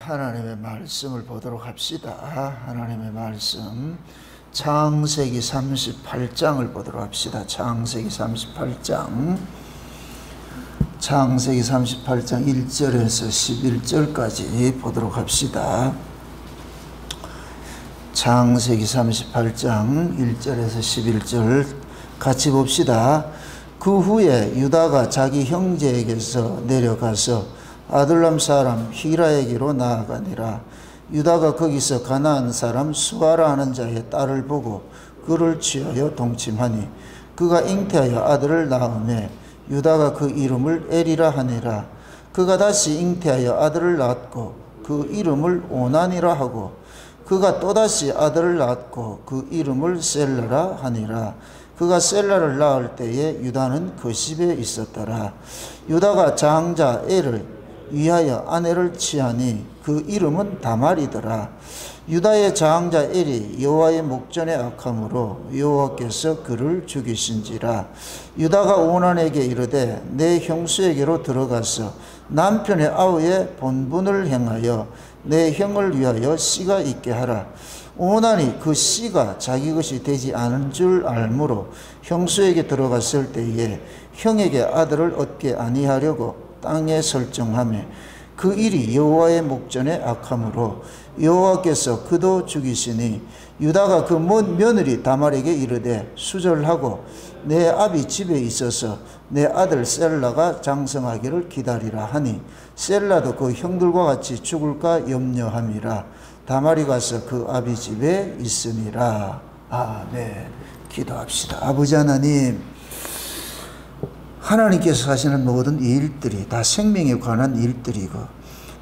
하나님의 말씀을 보도록 합시다. 하나님의 말씀 창세기 38장을 보도록 합시다. 창세기 38장 1절에서 11절까지 보도록 합시다. 창세기 38장 1절에서 11절 같이 봅시다. 그 후에 유다가 자기 형제에게서 내려가서 아둘람 사람 히라에게로 나아가니라. 유다가 거기서 가나안 사람 수아라 하는 자의 딸을 보고 그를 취하여 동침하니 그가 잉태하여 아들을 낳음에 유다가 그 이름을 에리라 하니라. 그가 다시 잉태하여 아들을 낳았고 그 이름을 오난이라 하고 그가 또다시 아들을 낳았고 그 이름을 셀라라 하니라. 그가 셀라를 낳을 때에 유다는 그 집에 있었더라. 유다가 장자 엘을 위하여 아내를 취하니 그 이름은 다말이더라. 유다의 장자 엘이 여호와의 목전에 악함으로 여호와께서 그를 죽이신지라. 유다가 오난에게 이르되 내 형수에게로 들어가서 남편의 아우의 본분을 행하여 내 형을 위하여 씨가 있게 하라. 오난이 그 씨가 자기 것이 되지 않은 줄 알므로 형수에게 들어갔을 때에 형에게 아들을 얻게 아니하려고 땅에 설정하며 그 일이 여호와의 목전에 악함으로 여호와께서 그도 죽이시니 유다가 그 며느리 다말에게 이르되 수절하고 내 아비 집에 있어서 내 아들 셀라가 장성하기를 기다리라 하니 셀라도 그 형들과 같이 죽을까 염려함이라. 다말이 가서 그 아비 집에 있으니라. 아멘. 기도합시다. 아버지 하나님, 하나님께서 하시는 모든 일들이 다 생명에 관한 일들이고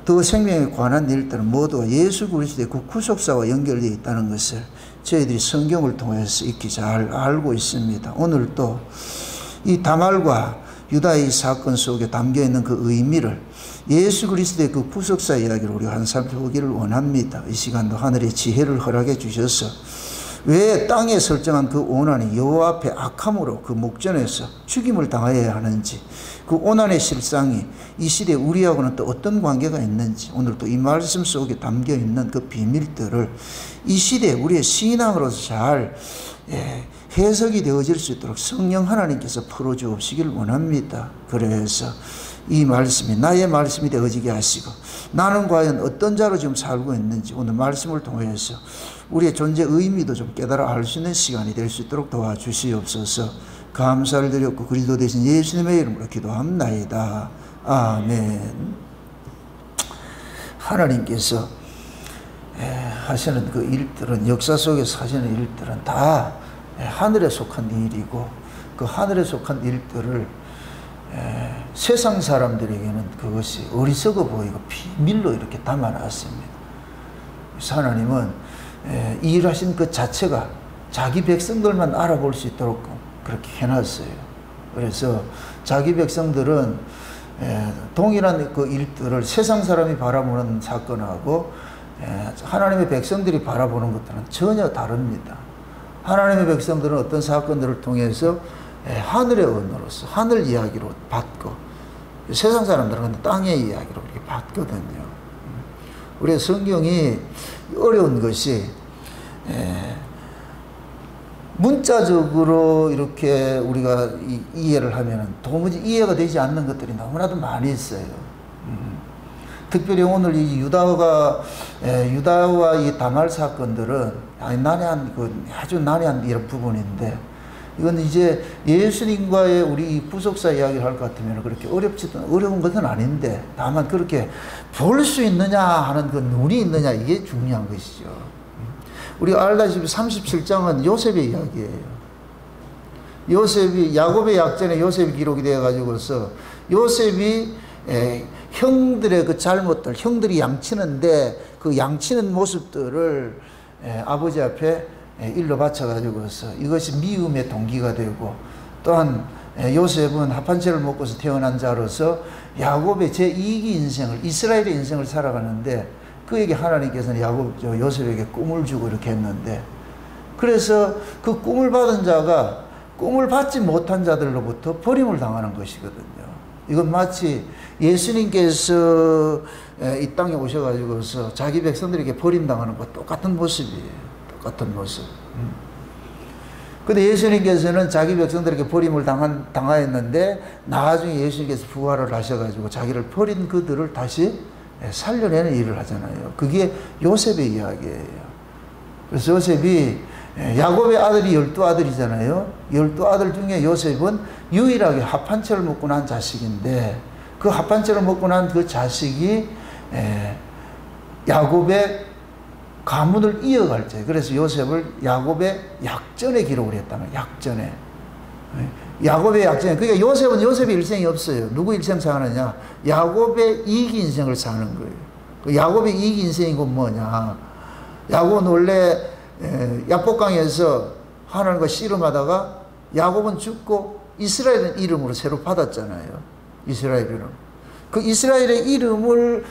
또 생명에 관한 일들은 모두가 예수 그리스도의 그 구속사와 연결되어 있다는 것을 저희들이 성경을 통해서 익히 잘 알고 있습니다. 오늘 또 이 다말과 유다의 사건 속에 담겨있는 그 의미를 예수 그리스도의 그 구속사 이야기를 우리가 한 살펴보기를 원합니다. 이 시간도 하늘의 지혜를 허락해 주셔서 왜 땅에 설정한 그 오난이 여호와 앞에 악함으로 그 목전에서 죽임을 당하여야 하는지, 그 오난의 실상이 이 시대에 우리하고는 또 어떤 관계가 있는지, 오늘 또 이 말씀 속에 담겨있는 그 비밀들을 이 시대에 우리의 신앙으로서 잘 해석이 되어질 수 있도록 성령 하나님께서 풀어주옵시길 원합니다. 그래서 이 말씀이 나의 말씀이 되어지게 하시고 나는 과연 어떤 자로 지금 살고 있는지 오늘 말씀을 통해서 우리의 존재 의미도 좀 깨달아 알 수 있는 시간이 될 수 있도록 도와주시옵소서. 감사를 드렸고 그리스도 대신 예수님의 이름으로 기도합나이다. 아멘. 하나님께서 하시는 그 일들은, 역사 속에서 하시는 일들은 다 하늘에 속한 일이고 그 하늘에 속한 일들을 세상 사람들에게는 그것이 어리석어 보이고 비밀로 이렇게 담아놨습니다. 하나님은 이 일하신 그 자체가 자기 백성들만 알아볼 수 있도록 그렇게 해놨어요. 그래서 자기 백성들은 동일한 그 일들을 세상 사람이 바라보는 사건하고 하나님의 백성들이 바라보는 것들은 전혀 다릅니다. 하나님의 백성들은 어떤 사건들을 통해서 하늘의 언어로서 하늘 이야기로 받고 세상 사람들은 땅의 이야기로 이렇게 받거든요. 우리 성경이 어려운 것이 문자적으로 이렇게 우리가 이해를 하면 도무지 이해가 되지 않는 것들이 너무나도 많이 있어요. 특별히 오늘 이 유다와 이 다말 사건들은 아주 난해한 이런 부분인데, 이건 이제 예수님과의 우리 구속사 이야기를 할 것 같으면 그렇게 어려운 것은 아닌데, 다만 그렇게 볼 수 있느냐 하는 그 눈이 있느냐, 이게 중요한 것이죠. 우리가 알다시피 37장은 요셉의 이야기예요. 야곱의 약전에 요셉이 기록이 되어가지고서 요셉이 형들의 그 잘못들, 형들이 양치는데 그 양치는 모습들을 아버지 앞에 일러 바쳐가지고서 이것이 미움의 동기가 되고, 또한 요셉은 합한채를 먹고서 태어난 자로서 야곱의 제2기 인생을, 이스라엘의 인생을 살아가는데 그에게 하나님께서는 요셉에게 꿈을 주고 이렇게 했는데, 그래서 그 꿈을 받은 자가 꿈을 받지 못한 자들로부터 버림을 당하는 것이거든요. 이건 마치 예수님께서 이 땅에 오셔가지고서 자기 백성들에게 버림당하는 것 똑같은 모습이에요. 똑같은 모습. 근데 예수님께서는 자기 백성들에게 버림을 당하였는데 나중에 예수님께서 부활을 하셔가지고 자기를 버린 그들을 다시 살려내는 일을 하잖아요. 그게 요셉의 이야기예요. 그래서 요셉이 야곱의 아들이 12아들이잖아요. 12아들 중에 요셉은 유일하게 합한채를 먹고 난 자식인데 그 합한채를 먹고 난 그 자식이 야곱의 가문을 이어갈 때 그래서 요셉을 야곱의 약전에 기록을 했다는 거예요. 약전에. 야곱의 약전에. 그러니까 요셉은 요셉의 일생이 없어요. 누구 일생 사느냐? 야곱의 이기 인생을 사는 거예요. 그 야곱의 이기 인생이 건 뭐냐? 야곱은 원래 야복강에서 하나님과 씨름하다가 야곱은 죽고 이스라엘은 이름으로 새로 받았잖아요. 이스라엘 이름. 그 이스라엘의 이름을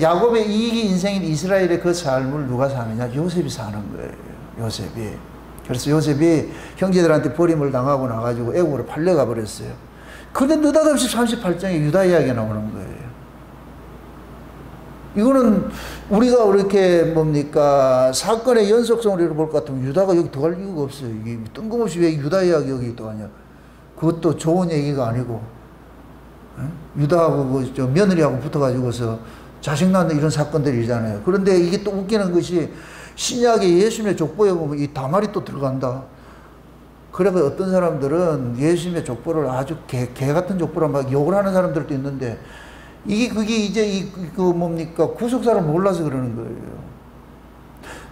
야곱의 이기 인생인 이스라엘의 그 삶을 누가 사느냐? 요셉이 사는 거예요. 요셉이. 그래서 요셉이 형제들한테 버림을 당하고 나가지고 애국으로 팔려가 버렸어요. 그런데 느닷없이 38장에 유다 이야기가 나오는 거예요. 이거는 우리가 이렇게 뭡니까 사건의 연속성을 볼 것 같으면 유다가 여기 들어갈 이유가 없어요. 이게 뜬금없이 왜 유다 이야기 여기 들어가냐? 그것도 좋은 얘기가 아니고 유다하고 저 며느리하고 붙어가지고서 자식 낳는 이런 사건들이잖아요. 그런데 이게 또 웃기는 것이 신약의 예수님의 족보에 보면 이 다말이 또 들어간다. 그래서 어떤 사람들은 예수님의 족보를 아주 개 같은 족보라 막 욕을 하는 사람들도 있는데 그게 이제 그 뭡니까 구속사를 몰라서 그러는 거예요.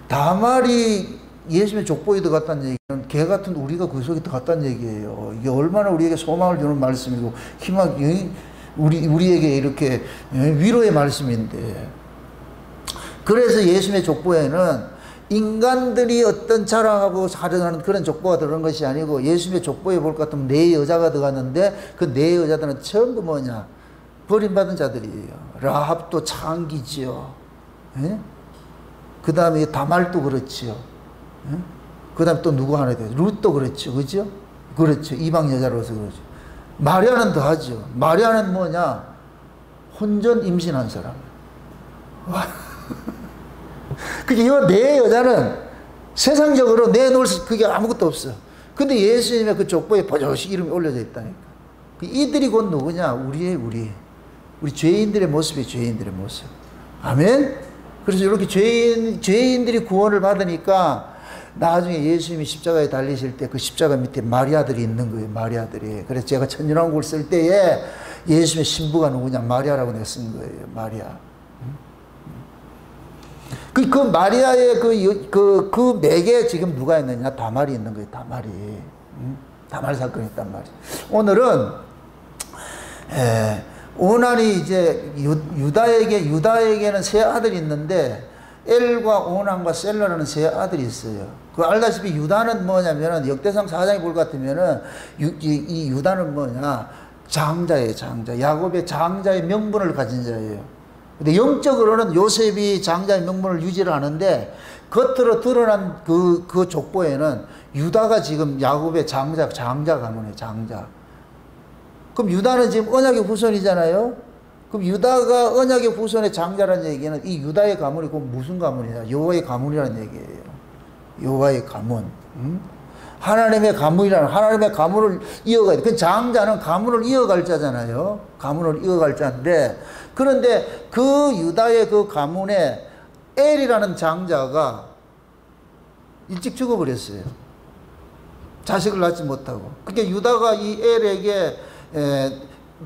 다말이 예수님의 족보에 들어갔다는 얘기는 개 같은 우리가 그 속에 들어갔다는 얘기예요. 이게 얼마나 우리에게 소망을 주는 말씀이고 우리에게 이렇게 위로의 말씀인데 그래서 예수님의 족보에는 인간들이 어떤 자랑하고 사령하는 그런 족보가 들어간 것이 아니고 예수님의 족보에 볼 것 같으면 네 여자가 들어갔는데 그 네 여자들은 전부 뭐냐 버림받은 자들이에요. 라합도 창기지요. 그 다음에 다말도 그렇지요. 그 다음에 또 누구 하나 돼요. 룻도 그렇죠. 그죠? 그렇죠. 이방 여자로서 그렇죠. 마리아는 더 하죠. 마리아는 뭐냐? 혼전 임신한 사람. 그게 이 네 여자는 세상적으로 내놓을 그게 아무것도 없어. 근데 예수님의 그 족보에 버젓이 이름이 올려져 있다니까. 이들이 곧 누구냐? 우리 죄인들의 모습이 죄인들의 모습. 아멘? 그래서 이렇게 죄인들이 구원을 받으니까 나중에 예수님이 십자가에 달리실 때 그 십자가 밑에 마리아들이 있는 거예요. 마리아들이. 그래서 제가 천연왕국을 쓸 때에 예수님의 신부가 누구냐? 마리아라고 내가 쓴 거예요. 마리아. 그 마리아의 그 맥에 지금 누가 있느냐? 다말이 있는 거예요. 다말이. 다말 사건이 있단 말이에요. 오늘은 오난이 이제 유다에게는 세 아들이 있는데 엘과 오난과 셀라라는 세 아들이 있어요. 그 알다시피 유다는 뭐냐면은 역대상 4장에 볼 것 같으면은 이 유다는 뭐냐 장자예요. 장자. 야곱의 장자의 명분을 가진 자예요. 근데 영적으로는 요셉이 장자의 명분을 유지를 하는데 겉으로 드러난 그 족보에는 유다가 지금 야곱의 장자 가문이에요. 장자. 그럼 유다는 지금 언약의 후손이잖아요. 그럼 유다가 언약의 후손의 장자라는 얘기는 이 유다의 가문이 곧 무슨 가문이냐? 여호와의 가문이라는 얘기예요. 여호와의 가문. 하나님의 가문이라는 하나님의 가문을 이어가야 돼. 그 장자는 가문을 이어갈 자잖아요. 가문을 이어갈 자인데 그런데 그 유다의 그 가문에 엘이라는 장자가 일찍 죽어버렸어요. 자식을 낳지 못하고. 그러니까 유다가 이 엘에게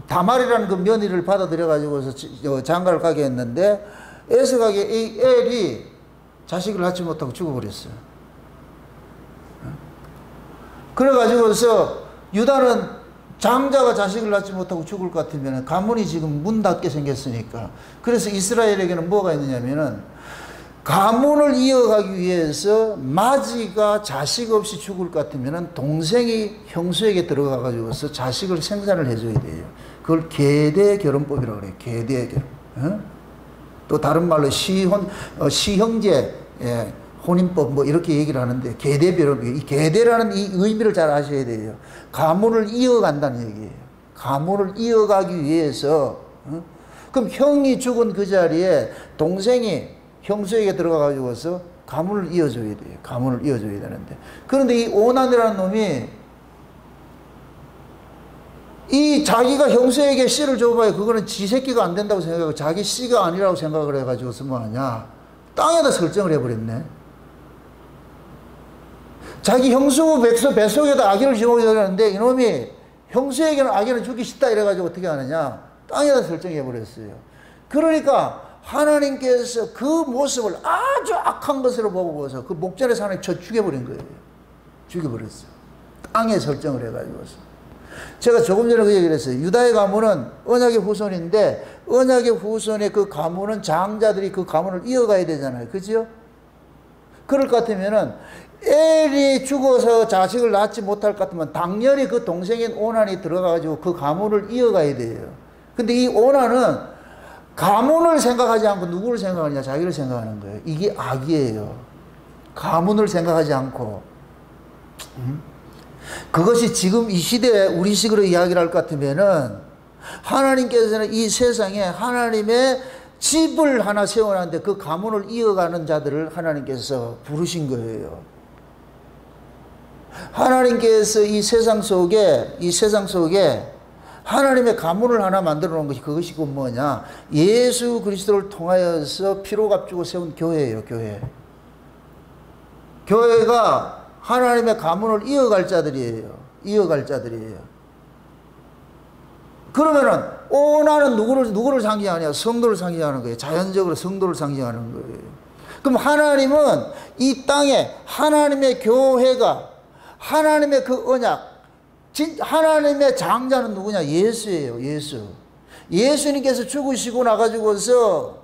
다말이라는 그 며느리를 받아들여가지고서 장가를 가게 했는데 에스가게 이 엘이 자식을 낳지 못하고 죽어버렸어요. 그래가지고서 유다는 장자가 자식을 낳지 못하고 죽을 것 같으면 가문이 지금 문 닫게 생겼으니까 그래서 이스라엘에게는 뭐가 있느냐면은 가문을 이어가기 위해서 마지가 자식 없이 죽을 것 같으면 동생이 형수에게 들어가 가지고서 자식을 생산을 해줘야 돼요. 그걸 계대 결혼법이라고 그래요. 계대 결혼. 또 다른 말로 시형제 혼인법 뭐 이렇게 얘기를 하는데 계대 결혼. 이 계대라는 이 의미를 잘 아셔야 돼요. 가문을 이어간다는 얘기예요. 가문을 이어가기 위해서. 그럼 형이 죽은 그 자리에 동생이 형수에게 들어가가지고서 가문을 이어줘야 돼요. 가문을 이어줘야 되는데. 그런데 이 오난이라는 놈이 이 자기가 형수에게 씨를 줘봐야 그거는 지 새끼가 안 된다고 생각하고 자기 씨가 아니라고 생각을 해가지고서 뭐하냐. 땅에다 설정을 해버렸네. 자기 형수 뱃속에다 아기를 집어넣어야 되는데 이놈이 형수에게는 아기는 주기 싫다 이래가지고 어떻게 하느냐. 땅에다 설정해버렸어요. 그러니까 하나님께서 그 모습을 아주 악한 것으로 보고서 그 목전에 사람을 쳐 죽여버린 거예요. 죽여버렸어요. 땅에 설정을 해가지고서. 제가 조금 전에 그 얘기를 했어요. 유다의 가문은 언약의 후손인데 언약의 후손의 그 가문은 장자들이 그 가문을 이어가야 되잖아요. 그죠? 그럴 것 같으면은 엘이 죽어서 자식을 낳지 못할 것 같으면 당연히 그 동생인 오난이 들어가가지고 그 가문을 이어가야 돼요. 근데 이 오난은 가문을 생각하지 않고 누구를 생각하느냐? 자기를 생각하는 거예요. 이게 악이에요. 가문을 생각하지 않고. 그것이 지금 이 시대에 우리식으로 이야기를 할 것 같으면은 하나님께서는 이 세상에 하나님의 집을 하나 세워놨는데 그 가문을 이어가는 자들을 하나님께서 부르신 거예요. 하나님께서 이 세상 속에 하나님의 가문을 하나 만들어 놓은 것이 그것이 그 뭐냐? 예수 그리스도를 통하여서 피로 값주고 세운 교회예요, 교회. 교회가 하나님의 가문을 이어갈 자들이에요. 이어갈 자들이에요. 그러면은, 나는 누구를 상징하냐? 성도를 상징하는 거예요. 자연적으로 성도를 상징하는 거예요. 그럼 하나님은 이 땅에 하나님의 교회가 하나님의 그 언약, 하나님의 장자는 누구냐? 예수예요, 예수. 예수님께서 죽으시고 나가지고서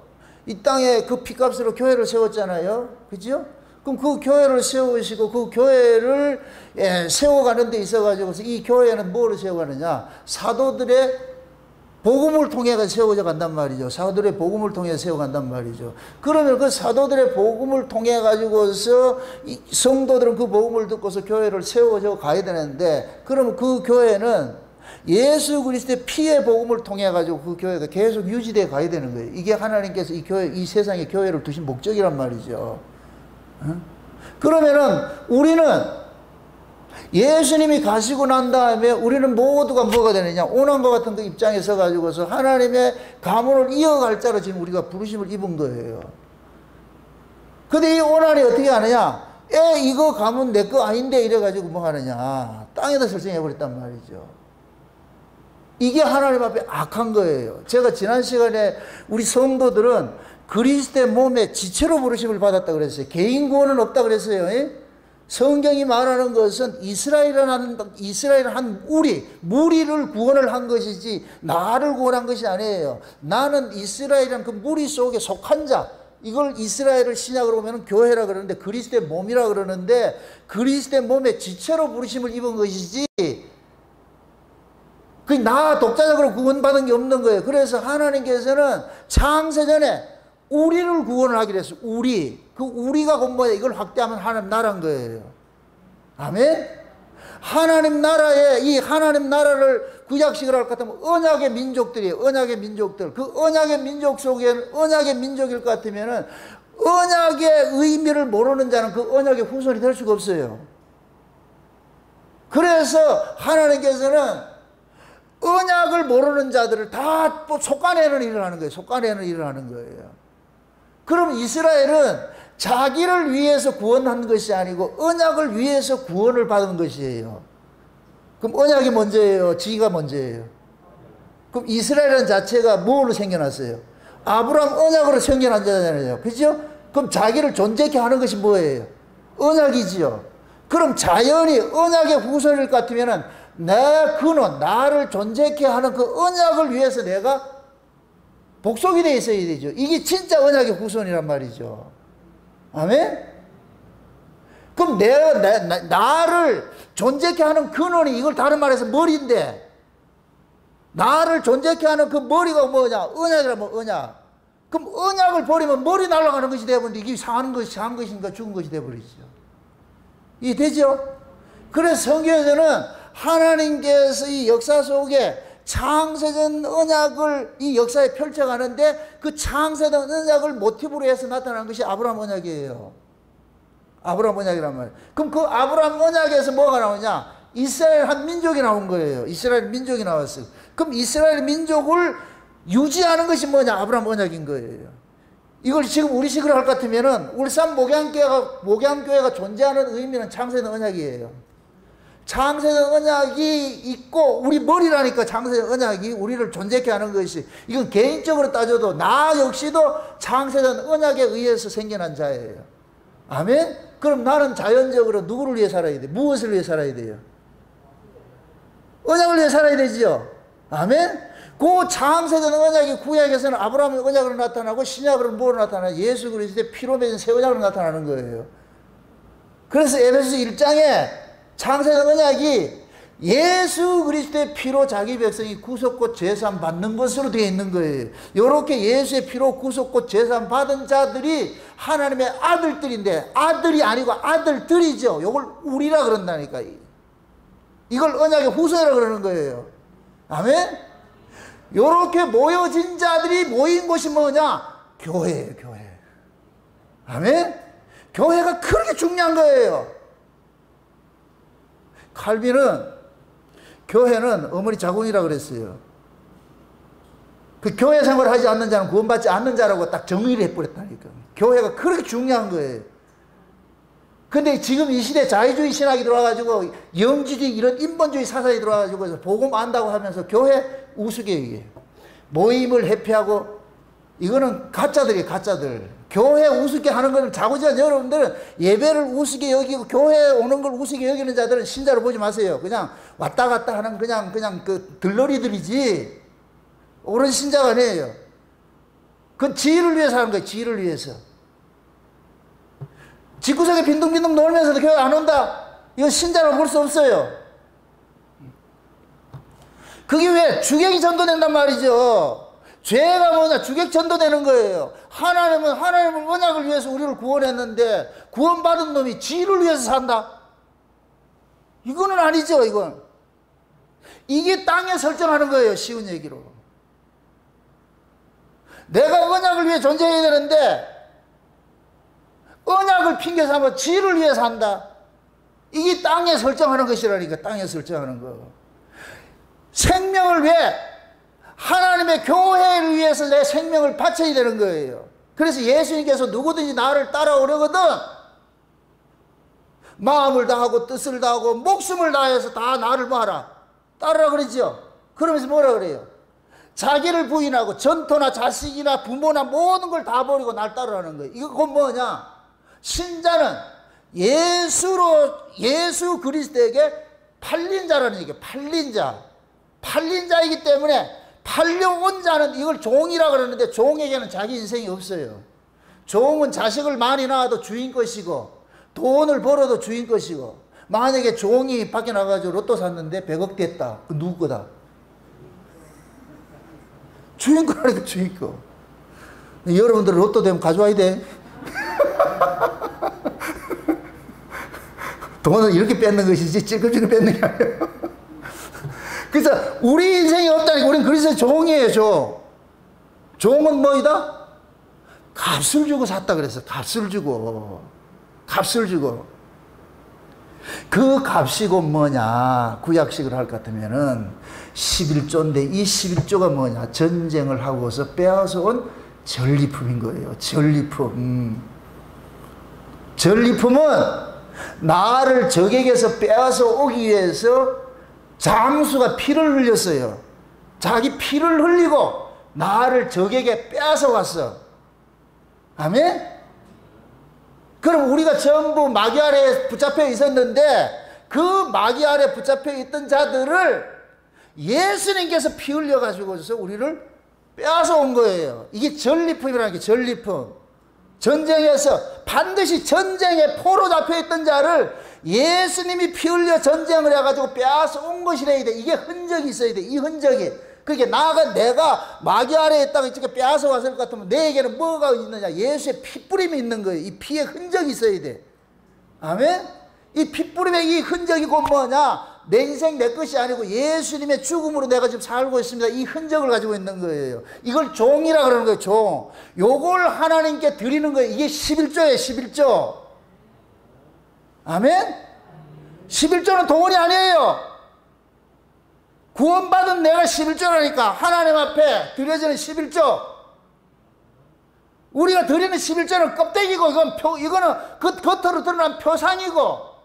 이 땅에 그 피값으로 교회를 세웠잖아요. 그죠? 그럼 그 교회를 세우시고 그 교회를 세워가는 데 있어가지고서 이 교회는 뭐를 세워가느냐? 사도들의 복음을 통해 세워져 간단 말이죠. 사도들의 복음을 통해 세워간단 말이죠. 그러면 그 사도들의 복음을 통해 가지고서 성도들은 그 복음을 듣고서 교회를 세워져 가야 되는데, 그러면 그 교회는 예수 그리스도의 피의 복음을 통해 가지고 그 교회가 계속 유지되어 가야 되는 거예요. 이게 하나님께서 이 교회, 이 세상에 교회를 두신 목적이란 말이죠. 그러면은 우리는 예수님이 가시고 난 다음에 우리는 모두가 뭐가 되느냐? 오난과 같은 그 입장에 서 가지고서 하나님의 가문을 이어갈 자로 지금 우리가 부르심을 입은 거예요. 근데 이 오난이 어떻게 하느냐? 이거 가문 내 거 아닌데 이래가지고 뭐 하느냐? 땅에다 설정해버렸단 말이죠. 이게 하나님 앞에 악한 거예요. 제가 지난 시간에 우리 성도들은 그리스도의 몸에 지체로 부르심을 받았다 그랬어요. 개인 구원은 없다 그랬어요. 성경이 말하는 것은 이스라엘은 한 무리를 구원을 한 것이지 나를 구원한 것이 아니에요. 나는 이스라엘이란 그 무리 속에 속한 자, 이걸 이스라엘을 신약으로 보면 교회라 그러는데 그리스도의 몸이라 그러는데 그리스도의 몸에 지체로 부르심을 입은 것이지 나 독자적으로 구원받은 게 없는 거예요. 그래서 하나님께서는 창세전에 우리를 구원을 하기로 했어요. 그 우리가 곧 뭐야? 이걸 확대하면 하나님 나라인 거예요. 아멘? 하나님 나라에, 이 하나님 나라를 구약식을 할 것 같으면 언약의 민족들이에요. 언약의 민족들. 그 언약의 민족 속에는 언약의 민족일 것 같으면은 언약의 의미를 모르는 자는 그 언약의 후손이 될 수가 없어요. 그래서 하나님께서는 언약을 모르는 자들을 다 속아내는 일을 하는 거예요. 속아내는 일을 하는 거예요. 그럼 이스라엘은 자기를 위해서 구원한 것이 아니고 언약을 위해서 구원을 받은 것이에요. 그럼 언약이 먼저예요? 지가 먼저예요? 그럼 이스라엘은 자체가 뭐로 생겨났어요? 아브라함 언약으로 생겨난 자잖아요. 그죠? 그럼 자기를 존재케 하는 것이 뭐예요? 언약이지요. 그럼 자연히 언약의 후손일 것 같으면은 내 근원, 나를 존재케 하는 그 언약을 위해서 내가 복속이 되어 있어야 되죠. 이게 진짜 언약의 후손이란 말이죠. 아멘? 그럼 나를 존재케 하는 근원이 이걸 다른 말해서 머리인데, 나를 존재케 하는 그 머리가 뭐냐? 언약이라면 언약. 그럼 언약을 버리면 머리 날아가는 것이 되어버리는데 이게 산 것인가 죽은 것이 되어버리죠. 이게 되죠? 그래서 성경에서는 하나님께서 이 역사 속에 창세전 언약을 이 역사에 펼쳐가는데 그 창세전 언약을 모티브로 해서 나타난 것이 아브라함 언약이에요. 아브라함 언약이란 말이에요. 그럼 그 아브라함 언약에서 뭐가 나오냐? 이스라엘 한 민족이 나온 거예요. 이스라엘 민족이 나왔어요. 그럼 이스라엘 민족을 유지하는 것이 뭐냐? 아브라함 언약인 거예요. 이걸 지금 우리식으로 할 것 같으면은 울산 목양교회가 존재하는 의미는 창세전 언약이에요. 창세전 언약이 있고 우리 머리라니까 창세전 언약이 우리를 존재케 하는 것이, 이건 개인적으로 따져도 나 역시도 창세전 언약에 의해서 생겨난 자예요. 아멘? 그럼 나는 자연적으로 누구를 위해 살아야 돼? 무엇을 위해 살아야 돼요? 언약을 위해 살아야 되지요. 아멘? 그 창세전 언약이 구약에서는 아브라함의 언약으로 나타나고 신약으로는 뭐로 나타나요? 예수 그리스도의 피로 맺은 새 언약으로 나타나는 거예요. 그래서 에베소서 1장에 창세전 언약이 예수 그리스도의 피로 자기 백성이 구속곧 제사함 받는 것으로 되어 있는 거예요. 이렇게 예수의 피로 구속곧 제사함 받은 자들이 하나님의 아들들인데, 아들이 아니고 아들들이죠. 이걸 우리라 그런다니까. 이걸 언약의 후손이라 그러는 거예요. 아멘? 이렇게 모여진 자들이 모인 곳이 뭐냐? 교회예요, 교회. 아멘? 교회가 그렇게 중요한 거예요. 칼빈은 교회는 어머니 자궁이라 그랬어요. 그 교회 생활을 하지 않는 자는 구원받지 않는 자라고 딱 정의를 해버렸다니까. 교회가 그렇게 중요한 거예요. 근데 지금 이 시대 자유주의 신학이 들어와가지고 영지주의 이런 인본주의 사상이 들어와가지고 복음 안다고 하면서 교회 우스개이에요. 모임을 회피하고, 이거는 가짜들이에요, 가짜들. 교회 우습게 하는 것을 자고지간 여러분들은 예배를 우습게 여기고 교회에 오는 걸 우습게 여기는 자들은 신자로 보지 마세요. 그냥 왔다 갔다 하는 그냥 그 들러리들이지 옳은 신자가 아니에요. 그건 지위를 위해서 하는 거예요. 지위를 위해서. 집구석에 빈둥빈둥 놀면서도 교회 안 온다? 이건 신자로 볼 수 없어요. 그게 왜? 주객이 전도된단 말이죠. 죄가 뭐냐? 주객 전도되는 거예요. 하나님은 언약을 위해서 우리를 구원했는데 구원받은 놈이 지를 위해서 산다? 이거는 아니죠. 이건 이게 땅에 설정하는 거예요. 쉬운 얘기로. 내가 언약을 위해 존재해야 되는데 언약을 핑계 삼아 지를 위해 산다. 이게 땅에 설정하는 것이라니까. 땅에 설정하는 거. 생명을 위해, 하나님의 교회를 위해서 내 생명을 바쳐야 되는 거예요. 그래서 예수님께서 누구든지 나를 따라오려거든 마음을 다하고 뜻을 다하고 목숨을 다해서 다 나를 봐라, 따르라 그러죠. 그러면서 뭐라 그래요? 자기를 부인하고 전토나 자식이나 부모나 모든 걸 다 버리고 날 따르라는 거예요. 이거 곧 뭐냐? 신자는 예수 그리스도에게 팔린 자라는 얘기예요. 팔린 자이기 때문에, 팔려온 자는 이걸 종이라 그러는데 종에게는 자기 인생이 없어요. 종은 자식을 많이 낳아도 주인 것이고 돈을 벌어도 주인 것이고, 만약에 종이 밖에 나가지고 로또 샀는데 100억 됐다. 그 누구 거다? 주인 거라니까, 주인 거. 여러분들 로또 되면 가져와야 돼. 돈은 이렇게 뺏는 것이지 찔끔찔끔 뺏는 게 아니에요. 그래서 우리 인생이 없다니까. 우리는 그리스도의 종이에요, 종. 종은 뭐이다? 값을 주고 샀다 그랬어. 값을 주고. 그 값이 곧 뭐냐? 구약식으로 할 것 같으면은 11조인데 이 11조가 뭐냐? 전쟁을 하고서 빼앗아 온 전리품인 거예요. 전리품. 전리품은 나를 적에게서 빼앗아 오기 위해서 장수가 피를 흘렸어요. 자기 피를 흘리고 나를 적에게 빼앗아 왔어. 아멘? 그럼 우리가 전부 마귀 아래에 붙잡혀 있었는데 그 마귀 아래에 붙잡혀 있던 자들을 예수님께서 피 흘려가지고서 우리를 빼앗아 온 거예요. 이게 전리품이라는 게 전리품. 전쟁에서 반드시 전쟁에 포로 잡혀있던 자를 예수님이 피 흘려 전쟁을 해가지고 빼앗아 온 것이래야 돼. 이게 흔적이 있어야 돼. 이 흔적이. 그게 내가 마귀 아래에 있다가 이쪽에 빼앗아 왔을 것 같으면 내게는 뭐가 있느냐? 예수의 핏뿌림이 있는 거예요. 이 피의 흔적이 있어야 돼. 아멘? 이 핏뿌림의 이 흔적이 곧 뭐냐? 내 인생 내 것이 아니고 예수님의 죽음으로 내가 지금 살고 있습니다. 이 흔적을 가지고 있는 거예요. 이걸 종이라 그러는 거예요. 종. 요걸 하나님께 드리는 거예요. 이게 11조예요. 11조. 아멘? 11조는 돈이 아니에요. 구원받은 내가 11조라니까. 하나님 앞에 드려지는 11조. 우리가 드리는 11조는 껍데기고, 이거는 겉으로 드러난 표상이고,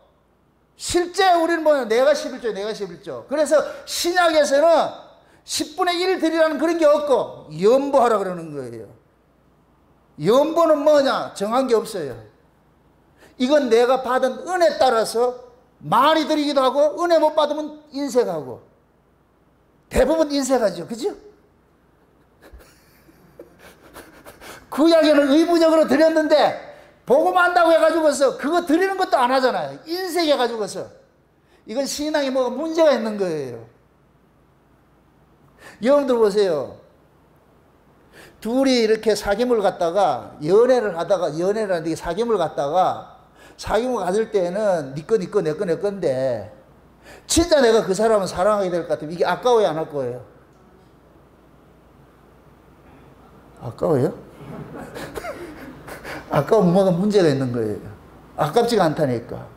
실제 우리는 뭐냐? 내가 11조, 내가 11조. 그래서 신약에서는 10분의 1 드리라는 그런 게 없고, 연보하라 그러는 거예요. 연보는 뭐냐? 정한 게 없어요. 이건 내가 받은 은혜에 따라서 많이 드리기도 하고, 은혜 못 받으면 인색하고. 대부분 인색하죠. 그죠? 구약에는 의무적으로 드렸는데 복음 한다고 해가지고서 그거 드리는 것도 안 하잖아요. 인색해가지고서. 이건 신앙에 뭐가 문제가 있는 거예요. 여러분들 보세요. 둘이 이렇게 사귐을 갖다가 연애를 하는데 사귐을 갖다가 사귐을 가질 때는 네 거 내 거 내 건데 진짜 내가 그 사람을 사랑하게 될 것 같으면 이게 아까워요, 안 아까워요? 아까워요? 아까우면 뭐가 문제가 있는 거예요. 아깝지가 않다니까.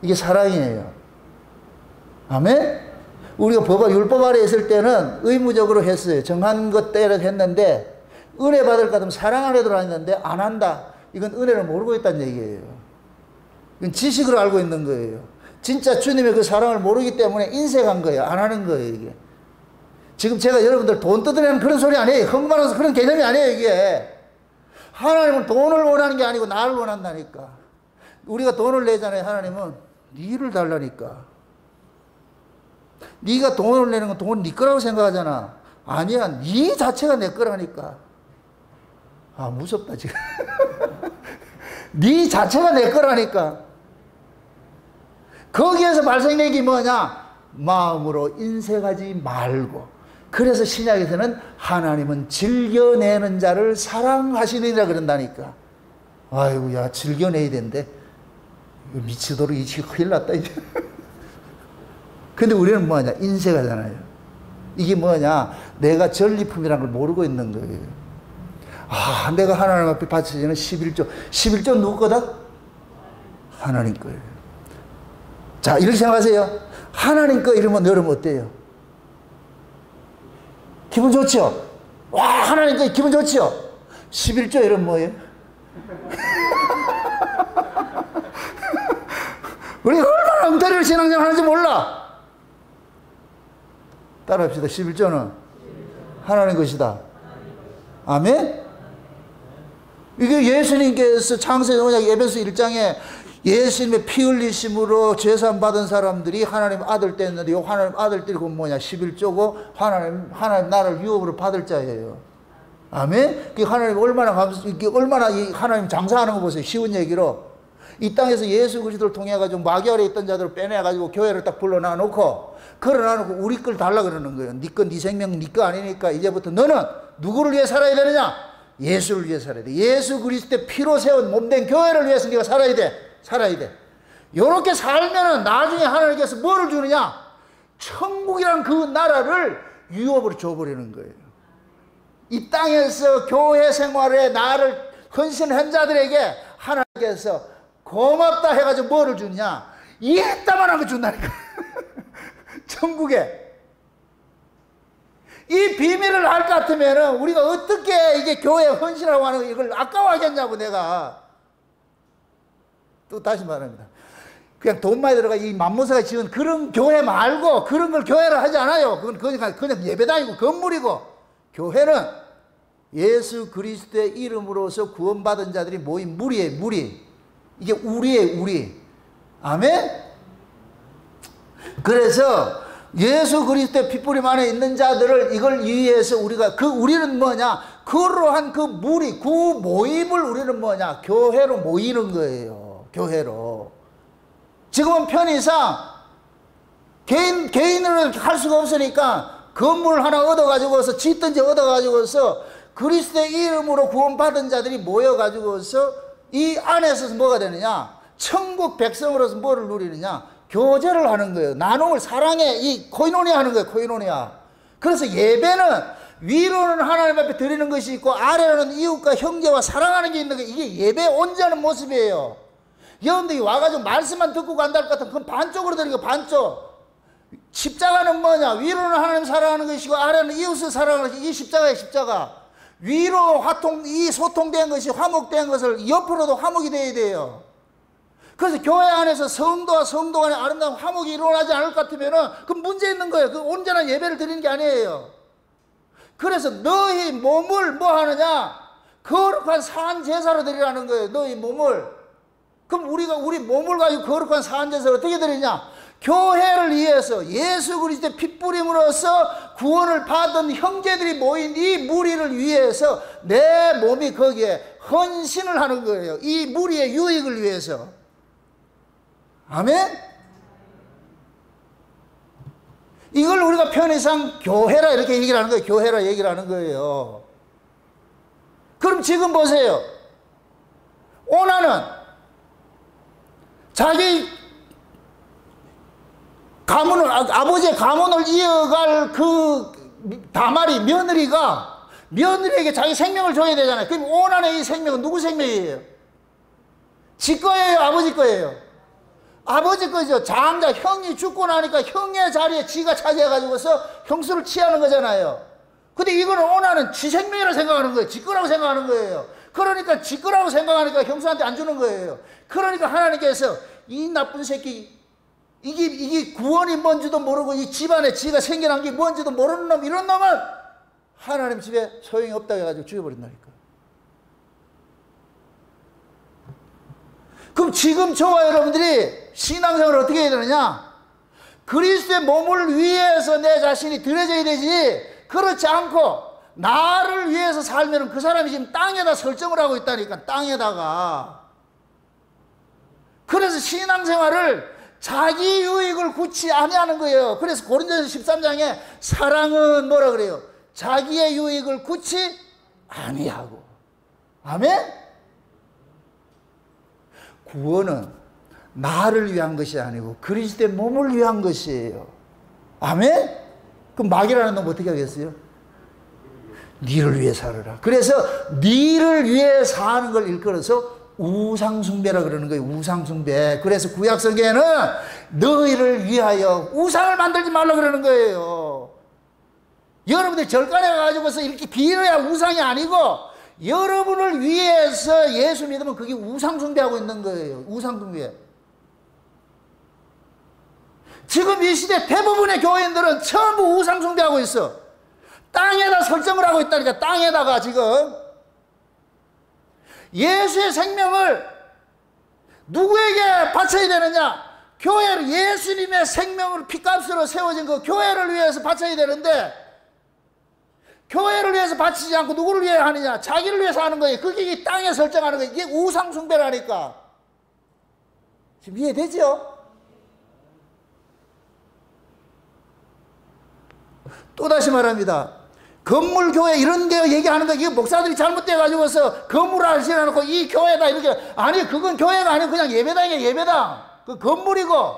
이게 사랑이에요. 아멘? 우리가 율법 아래 있을 때는 의무적으로 했어요. 정한 것대로 했는데 은혜 받을 것 같으면 사랑 안에도 했는데 안 한다. 이건 은혜를 모르고 있다는 얘기예요. 이건 지식으로 알고 있는 거예요. 진짜 주님의 그 사랑을 모르기 때문에 인색한 거예요. 안 하는 거예요, 이게. 지금 제가 여러분들 돈 뜯으려는 그런 소리 아니에요. 흥분해서 그런 개념이 아니에요, 이게. 하나님은 돈을 원하는 게 아니고 나를 원한다니까. 우리가 돈을 내잖아요. 하나님은 니를 달라니까. 니가 돈을 내는 건 돈 니 거라고 생각하잖아. 아니야, 니 자체가 내 거라니까. 아, 무섭다 지금. 니 자체가 내 거라니까. 거기에서 발생된 게 뭐냐? 마음으로 인색하지 말고. 그래서 신약에서는 하나님은 즐겨내는 자를 사랑하시느니라 그런다니까. 아이고, 야, 즐겨내야 된대. 미치도록 이치 큰일 났다, 이제. 근데 우리는 뭐냐? 인색하잖아요. 이게 뭐냐? 내가 전리품이라는 걸 모르고 있는 거예요. 아, 내가 하나님 앞에 바쳐지는 11조. 11조 누구 거다? 하나님 거예요. 자, 이렇게 생각하세요. 하나님 거 이러면 여러분 어때요? 기분 좋죠? 와, 하나님 거 기분 좋죠? 11조 이러면 뭐예요? 우리가 얼마나 엉터리로 신앙생활 하는지 몰라. 따라합시다. 11조는 하나님 것이다. 아멘? 이게 예수님께서 창세기 언약 에베소 1장에 예수님의 피 흘리심으로 죄산 받은 사람들이 하나님 아들 뗐는데 요 하나님 아들들이 그 뭐냐? 11조고 하나님 나를 유업으로 받을 자예요. 아멘? 그 하나님 얼마나 이 하나님 장사하는 거 보세요. 쉬운 얘기로. 이 땅에서 예수 그리스도를 통해 가지고 마귀 아래 있던 자들을 빼내 가지고 교회를 딱 불러놔 놓고 우리 걸 달라 그러는 거예요. 네 거, 네 생명, 네 거 아니니까 이제부터 너는 누구를 위해 살아야 되느냐? 예수를 위해 살아야 돼. 예수 그리스도의 피로 세운 몸된 교회를 위해서 네가 살아야 돼. 살아야 돼. 요렇게 살면은 나중에 하나님께서 뭐를 주느냐? 천국이란 그 나라를 유업으로 줘버리는 거예요. 이 땅에서 교회 생활에 나를 헌신한 자들에게 하나님께서 고맙다 해가지고 뭐를 주느냐? 이따만한 거 준다니까. 천국에. 이 비밀을 알 것 같으면 우리가 어떻게 이게 교회에 헌신하고 하는 이걸 아까워하겠냐고 내가. 또 다시 말합니다. 그냥 돈 많이 들어가 이 만모사가 지은 그런 교회 말고 그런 걸 교회를 하지 않아요. 그냥 예배당이고 건물이고. 교회는 예수 그리스도의 이름으로서 구원받은 자들이 모인 무리예요. 무리. 이게 우리예요. 우리. 아멘? 그래서 예수 그리스도의 핏부림 안에 있는 자들을 이걸 위해서 우리는 뭐냐? 그러한 그 무리, 그 모임을 우리는 뭐냐? 교회로 모이는 거예요. 교회로. 지금은 편의상 개인으로 할 수가 없으니까 건물을 하나 얻어가지고서 짓든지 얻어가지고서 그리스도의 이름으로 구원받은 자들이 모여가지고서 이 안에서 뭐가 되느냐? 천국 백성으로서 뭐를 누리느냐? 교제를 하는 거예요. 나눔을, 사랑의 이 코이노니아 하는 거예요. 코이노니아. 그래서 예배는 위로는 하나님 앞에 드리는 것이 있고 아래로는 이웃과 형제와 사랑하는 게 있는 거예요. 이게 예배에 온전한 모습이에요. 여러분들이 와가지고 말씀만 듣고 간다 할 것 같으면 그건 반쪽으로 드리는 거예요. 반쪽. 십자가는 뭐냐? 위로는 하나님 사랑하는 것이고 아래는 이웃을 사랑하는 것이 이 십자가예요. 십자가. 위로 이 소통된 것이 화목된 것을 옆으로도 화목이 돼야 돼요. 그래서 교회 안에서 성도와 성도 간의 아름다운 화목이 일어나지 않을 것 같으면은 그 문제 있는 거예요. 그 온전한 예배를 드리는 게 아니에요. 그래서 너희 몸을 뭐 하느냐? 거룩한 산 제사로 드리라는 거예요. 너희 몸을. 그럼 우리 몸을 가지고 거룩한 산 제사를 어떻게 드리냐? 교회를 위해서 예수 그리스도의 핏부림으로써 구원을 받은 형제들이 모인 이 무리를 위해서 내 몸이 거기에 헌신을 하는 거예요. 이 무리의 유익을 위해서. 아멘? 이걸 우리가 편의상 교회라 이렇게 얘기를 하는 거예요. 교회라 얘기를 하는 거예요. 그럼 지금 보세요. 오나는 자기 가문을, 아버지의 가문을 이어갈 그 다말이, 며느리에게 자기 생명을 줘야 되잖아요. 그럼 오난의 이 생명은 누구 생명이에요? 지 거예요? 아버지 거예요? 아버지 거죠. 장자, 형이 죽고 나니까 형의 자리에 지가 차지해가지고서 형수를 취하는 거잖아요. 근데 이거는 오난은 지 생명이라고 생각하는 거예요. 지 거라고 생각하는 거예요. 그러니까 지 거라고 생각하니까 형수한테 안 주는 거예요. 그러니까 하나님께서 이 나쁜 새끼, 이게 구원이 뭔지도 모르고 이 집안에 지가 생겨난 게 뭔지도 모르는 놈, 이런 놈은 하나님 집에 소용이 없다고 해가지고 죽여버린다니까. 그럼 지금 저와 여러분들이 신앙생활을 어떻게 해야 되느냐? 그리스도의 몸을 위해서 내 자신이 드려져야 되지, 그렇지 않고 나를 위해서 살면 그 사람이 지금 땅에다 설정을 하고 있다니까. 땅에다가. 그래서 신앙생활을 자기 유익을 굳이 아니하는 거예요. 그래서 고린도전서 13장에 사랑은 뭐라 그래요? 자기의 유익을 굳이 아니하고. 아멘? 구원은 나를 위한 것이 아니고 그리스도의 몸을 위한 것이에요. 아멘? 그럼 마귀라는 놈 어떻게 하겠어요? 니를 위해 살아라. 그래서 니를 위해 사는 걸 일컬어서 우상숭배라 그러는 거예요. 우상숭배. 그래서 구약성경에는 너희를 위하여 우상을 만들지 말라 그러는 거예요. 여러분들 절간에 가가지고서 이렇게 빌어야 우상이 아니고 여러분을 위해서 예수 믿으면 그게 우상숭배하고 있는 거예요. 우상숭배. 지금 이 시대 대부분의 교인들은 전부 우상숭배하고 있어. 땅에다 설정을 하고 있다니까. 땅에다가 지금 예수의 생명을 누구에게 바쳐야 되느냐? 교회를, 예수님의 생명을 피값으로 세워진 그 교회를 위해서 바쳐야 되는데 교회를 위해서 바치지 않고 누구를 위해 하느냐? 자기를 위해서 하는 거예요. 그게 이 땅에 설정하는 거예요. 이게 우상숭배라니까. 지금 이해되죠? 또다시 말합니다. 건물교회 이런 데 얘기하는 거, 이게 목사들이 잘못돼가지고서 건물을 하시려놓고 이 교회다 이렇게. 아니, 그건 교회가 아니고 그냥 예배당이에요. 예배당. 그 건물이고.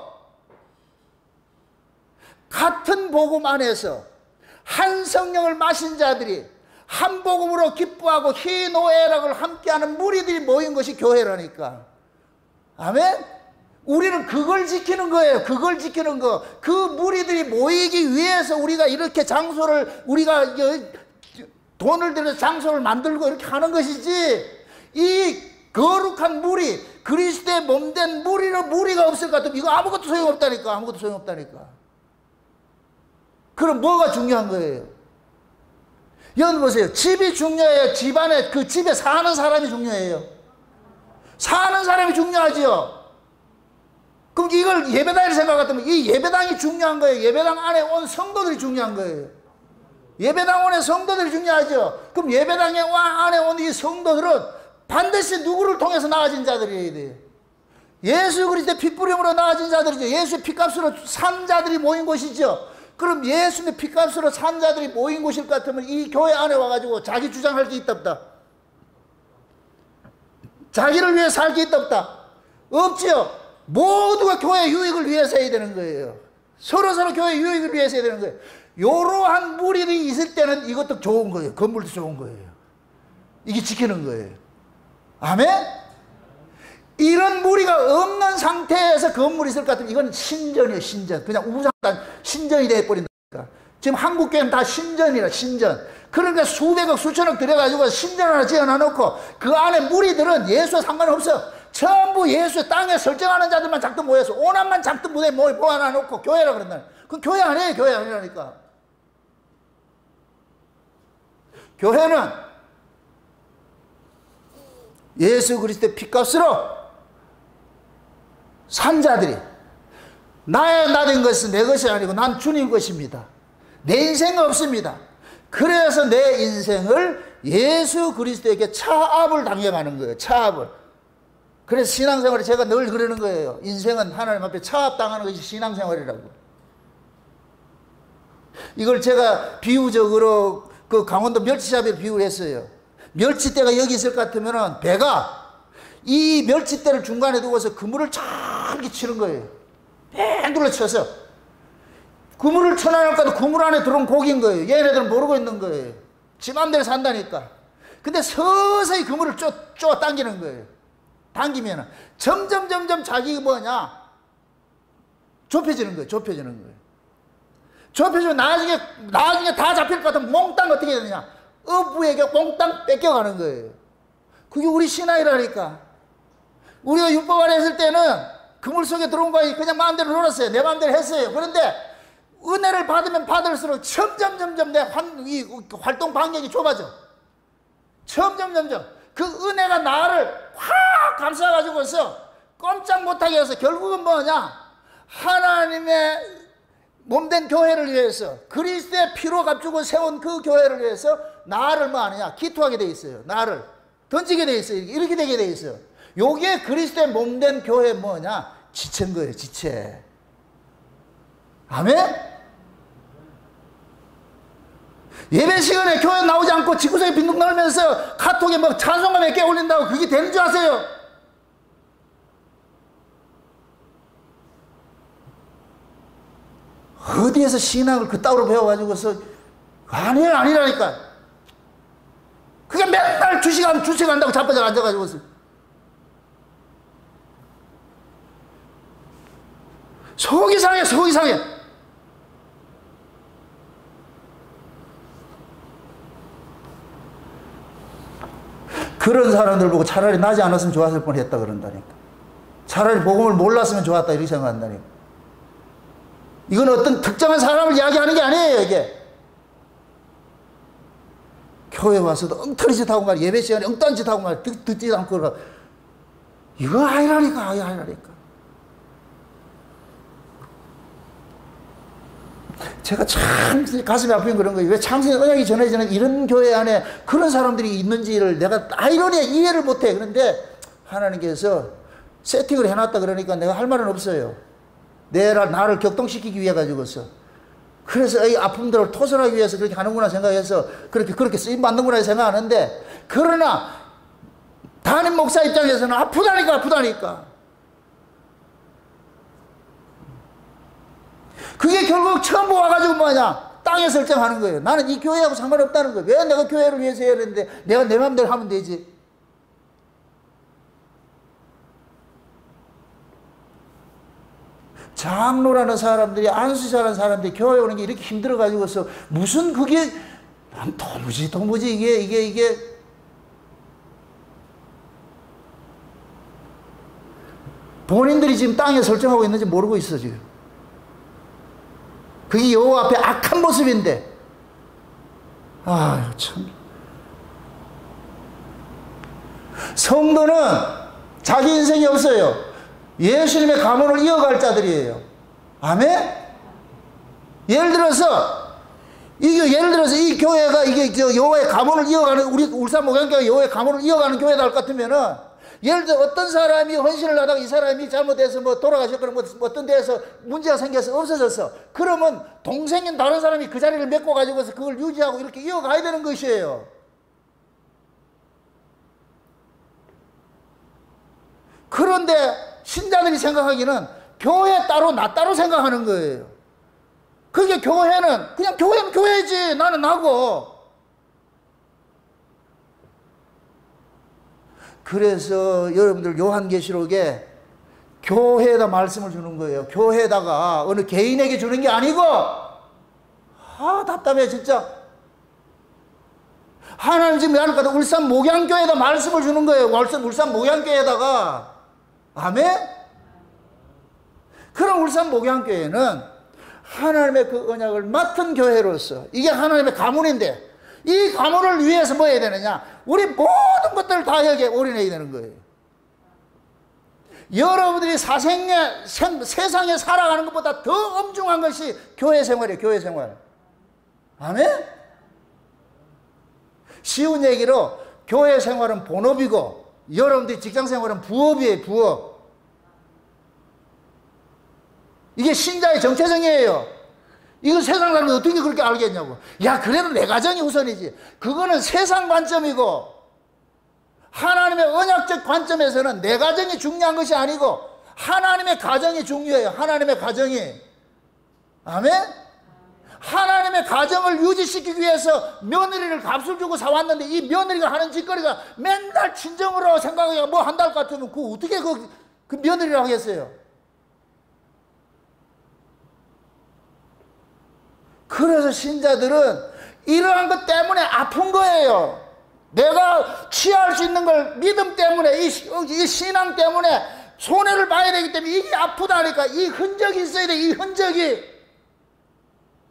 같은 복음 안에서 한 성령을 마신 자들이 한 복음으로 기뻐하고 희노애락을 함께하는 무리들이 모인 것이 교회라니까. 아멘? 우리는 그걸 지키는 거예요. 그걸 지키는 거. 그 무리들이 모이기 위해서 우리가 이렇게 장소를, 우리가 돈을 들여서 장소를 만들고 이렇게 하는 것이지, 이 거룩한 무리, 그리스도의 몸된 무리가 없을 것 같으면 이거 아무것도 소용없다니까. 아무것도 소용없다니까. 그럼 뭐가 중요한 거예요? 여러분 보세요. 집이 중요해요? 집안에, 그 집에 사는 사람이 중요해요? 사는 사람이 중요하지요? 그럼 이걸 예배당이라고 생각하면 이 예배당이 중요한 거예요. 예배당 안에 온 성도들이 중요한 거예요. 예배당 안에 성도들이 중요하죠. 그럼 예배당에 안에 온 이 성도들은 반드시 누구를 통해서 나아진 자들이어야 돼요. 예수 그리스도의 핏부림으로 나아진 자들이죠. 예수의 핏값으로 산 자들이 모인 곳이죠. 그럼 예수의 핏값으로 산 자들이 모인 곳일 것 같으면 이 교회 안에 와가지고 자기 주장할 게 있다 없다? 자기를 위해 살 게 있다 없다? 없지요. 모두가 교회 유익을 위해서 해야 되는 거예요. 서로 교회 유익을 위해서 해야 되는 거예요. 이러한 무리들이 있을 때는 이것도 좋은 거예요. 건물도 좋은 거예요. 이게 지키는 거예요. 아멘? 이런 무리가 없는 상태에서 건물이 있을 것 같으면 이건 신전이에요. 신전. 그냥 우상단 신전이 되어버린다니까. 지금 한국교회는 다 신전이라, 신전. 그러니까 수백억 수천억 들여가지고 신전 하나 지어놔놓고 그 안에 무리들은 예수와 상관없어. 전부 예수의 땅에 설정하는 자들만 작두 모여서 오남만 작두 무대에 모아놔놓고 교회라 그런다. 그건 교회 아니에요. 교회 아니라니까. 교회는 예수 그리스도의 피값으로 산 자들이, 나의 나된 것은 내 것이 아니고 난 주님 것입니다. 내 인생은 없습니다. 그래서 내 인생을 예수 그리스도에게 차압을 당해가는 거예요. 차압을. 그래서 신앙생활에 제가 늘 그러는 거예요. 인생은 하나님 앞에 차압당하는 것이 신앙생활이라고. 이걸 제가 비유적으로 그 강원도 멸치잡이를 비유를 했어요. 멸치대가 여기 있을 것 같으면 배가 이 멸치대를 중간에 두고서 그물을 쫙 치는 거예요. 뺑 둘러쳐서 그물을 쳐놔놓고도 그물 안에 들어온 고기인 거예요. 얘네들은 모르고 있는 거예요. 지 맘대로 산다니까. 근데 서서히 그물을 쪼 당기는 거예요. 당기면 점점 자기 뭐냐 좁혀지는 거예요. 좁혀지는 거예요. 좁혀지면 나중에 다 잡힐 것 같으면 몽땅 어떻게 되느냐, 어부에게 몽땅 뺏겨가는 거예요. 그게 우리 신앙이라니까. 우리가 율법 아래 했을 때는 그물 속에 들어온 거에 그냥 마음대로 놀았어요. 내 마음대로 했어요. 그런데 은혜를 받으면 받을수록 점점 내 활동 반경이 좁아져. 점점 그 은혜가 나를 확 감싸가지고서 꼼짝 못하게 해서 결국은 뭐냐, 하나님의 몸된 교회를 위해서, 그리스도의 피로 값주고 세운 그 교회를 위해서 나를 뭐 하느냐, 기투하게 돼 있어요. 나를 던지게 돼 있어요. 이렇게 되게 돼 있어요. 요게 그리스도의 몸된 교회 뭐냐, 지체인 거예요. 지체. 아멘? 예배 시간에 교회 나오지 않고 집구석에 빈둥 놀면서 카톡에 막 찬송가 몇 개 올린다고 그게 되는 줄 아세요? 어디에서 신학을 그따위로 배워가지고서 아니라니까. 그게 맨날 주식한다고 자빠져 앉아가지고서 속이 상해. 그런 사람들 보고 차라리 나지 않았으면 좋았을 뻔했다 그런다니까. 차라리 복음을 몰랐으면 좋았다 이렇게 생각한다니까. 이건 어떤 특정한 사람을 이야기하는 게 아니에요. 이게 교회 와서도 엉터리 짓 하고 말, 예배 시간에 엉뚱한 짓 하고 말, 듣지도 않고 그러고. 이거 아니라니까. 제가 참 가슴이 아픈 그런 거예요. 왜 창세의 언약이 전해지는 이런 교회 안에 그런 사람들이 있는지를 내가 아이러니에 이해를 못해. 그런데 하나님께서 세팅을 해놨다 그러니까 내가 할 말은 없어요. 나를 격동시키기 위해 가지고서. 그래서 이 아픔들을 토설하기 위해서 그렇게 하는구나 생각해서 그렇게 쓰임받는구나 생각하는데, 그러나 담임 목사 입장에서는 아프다니까. 그게 결국 처음 와가지고 뭐냐, 땅에 설정하는 거예요. 나는 이 교회하고 상관없다는 거예요. 왜 내가 교회를 위해서 해야 되는데 내가 내 마음대로 하면 되지. 장로라는 사람들이, 안수사라는 사람들이 교회 오는 게 이렇게 힘들어가지고서 무슨 그게 난 도무지 이게 본인들이 지금 땅에 설정하고 있는지 모르고 있어 지금. 그게 여호와 앞에 악한 모습인데, 아유 참. 성도는 자기 인생이 없어요. 예수님의 가문을 이어갈 자들이에요. 아멘? 예를 들어서 이 교회가 이게 여호와의 가문을 이어가는, 우리 울산 목양교회가 여호와의 가문을 이어가는 교회다 할 것 같으면은, 예를 들어 어떤 사람이 헌신을 하다가 이 사람이 잘못해서 뭐 돌아가셨거나 뭐 어떤 데에서 문제가 생겨서 없어졌어. 그러면 동생인 다른 사람이 그 자리를 메꿔 가지고서 그걸 유지하고 이렇게 이어가야 되는 것이에요. 그런데 신자들이 생각하기는 교회 따로 나 따로 생각하는 거예요. 그게 교회는 그냥 교회는 교회지, 나는 나고. 그래서 여러분들 요한계시록에 교회에다 말씀을 주는 거예요. 교회에다가 어느 개인에게 주는 게 아니고. 답답해 진짜. 하나님 지금 야를까지 울산 목양교회에다 말씀을 주는 거예요. 울산 목양교회에다가. 아멘? 그럼 울산 목양교회는 하나님의 그 언약을 맡은 교회로서, 이게 하나님의 가문인데, 이 가문을 위해서 뭐 해야 되느냐? 우리 모든 것들을 다 여기에 올인해야 되는 거예요. 여러분들이 세상에 살아가는 것보다 더 엄중한 것이 교회 생활이에요. 교회 생활. 아멘? 쉬운 얘기로 교회 생활은 본업이고 여러분들이 직장 생활은 부업이에요. 부업. 이게 신자의 정체성이에요. 이거 세상 사람이 어떻게 그렇게 알겠냐고. 야, 그래도 내 가정이 우선이지. 그거는 세상 관점이고, 하나님의 언약적 관점에서는 내 가정이 중요한 것이 아니고 하나님의 가정이 중요해요. 하나님의 가정이. 아멘? 하나님의 가정을 유지시키기 위해서 며느리를 값을 주고 사왔는데, 이 며느리가 하는 짓거리가 맨날 친정으로 생각하기가 뭐 한 달 같으면 그 어떻게 그 며느리라고 하겠어요? 그래서 신자들은 이러한 것 때문에 아픈 거예요. 내가 취할 수 있는 걸 믿음 때문에, 이 신앙 때문에 손해를 봐야 되기 때문에 이게 아프다니까. 이 흔적이 있어야 돼. 이 흔적이.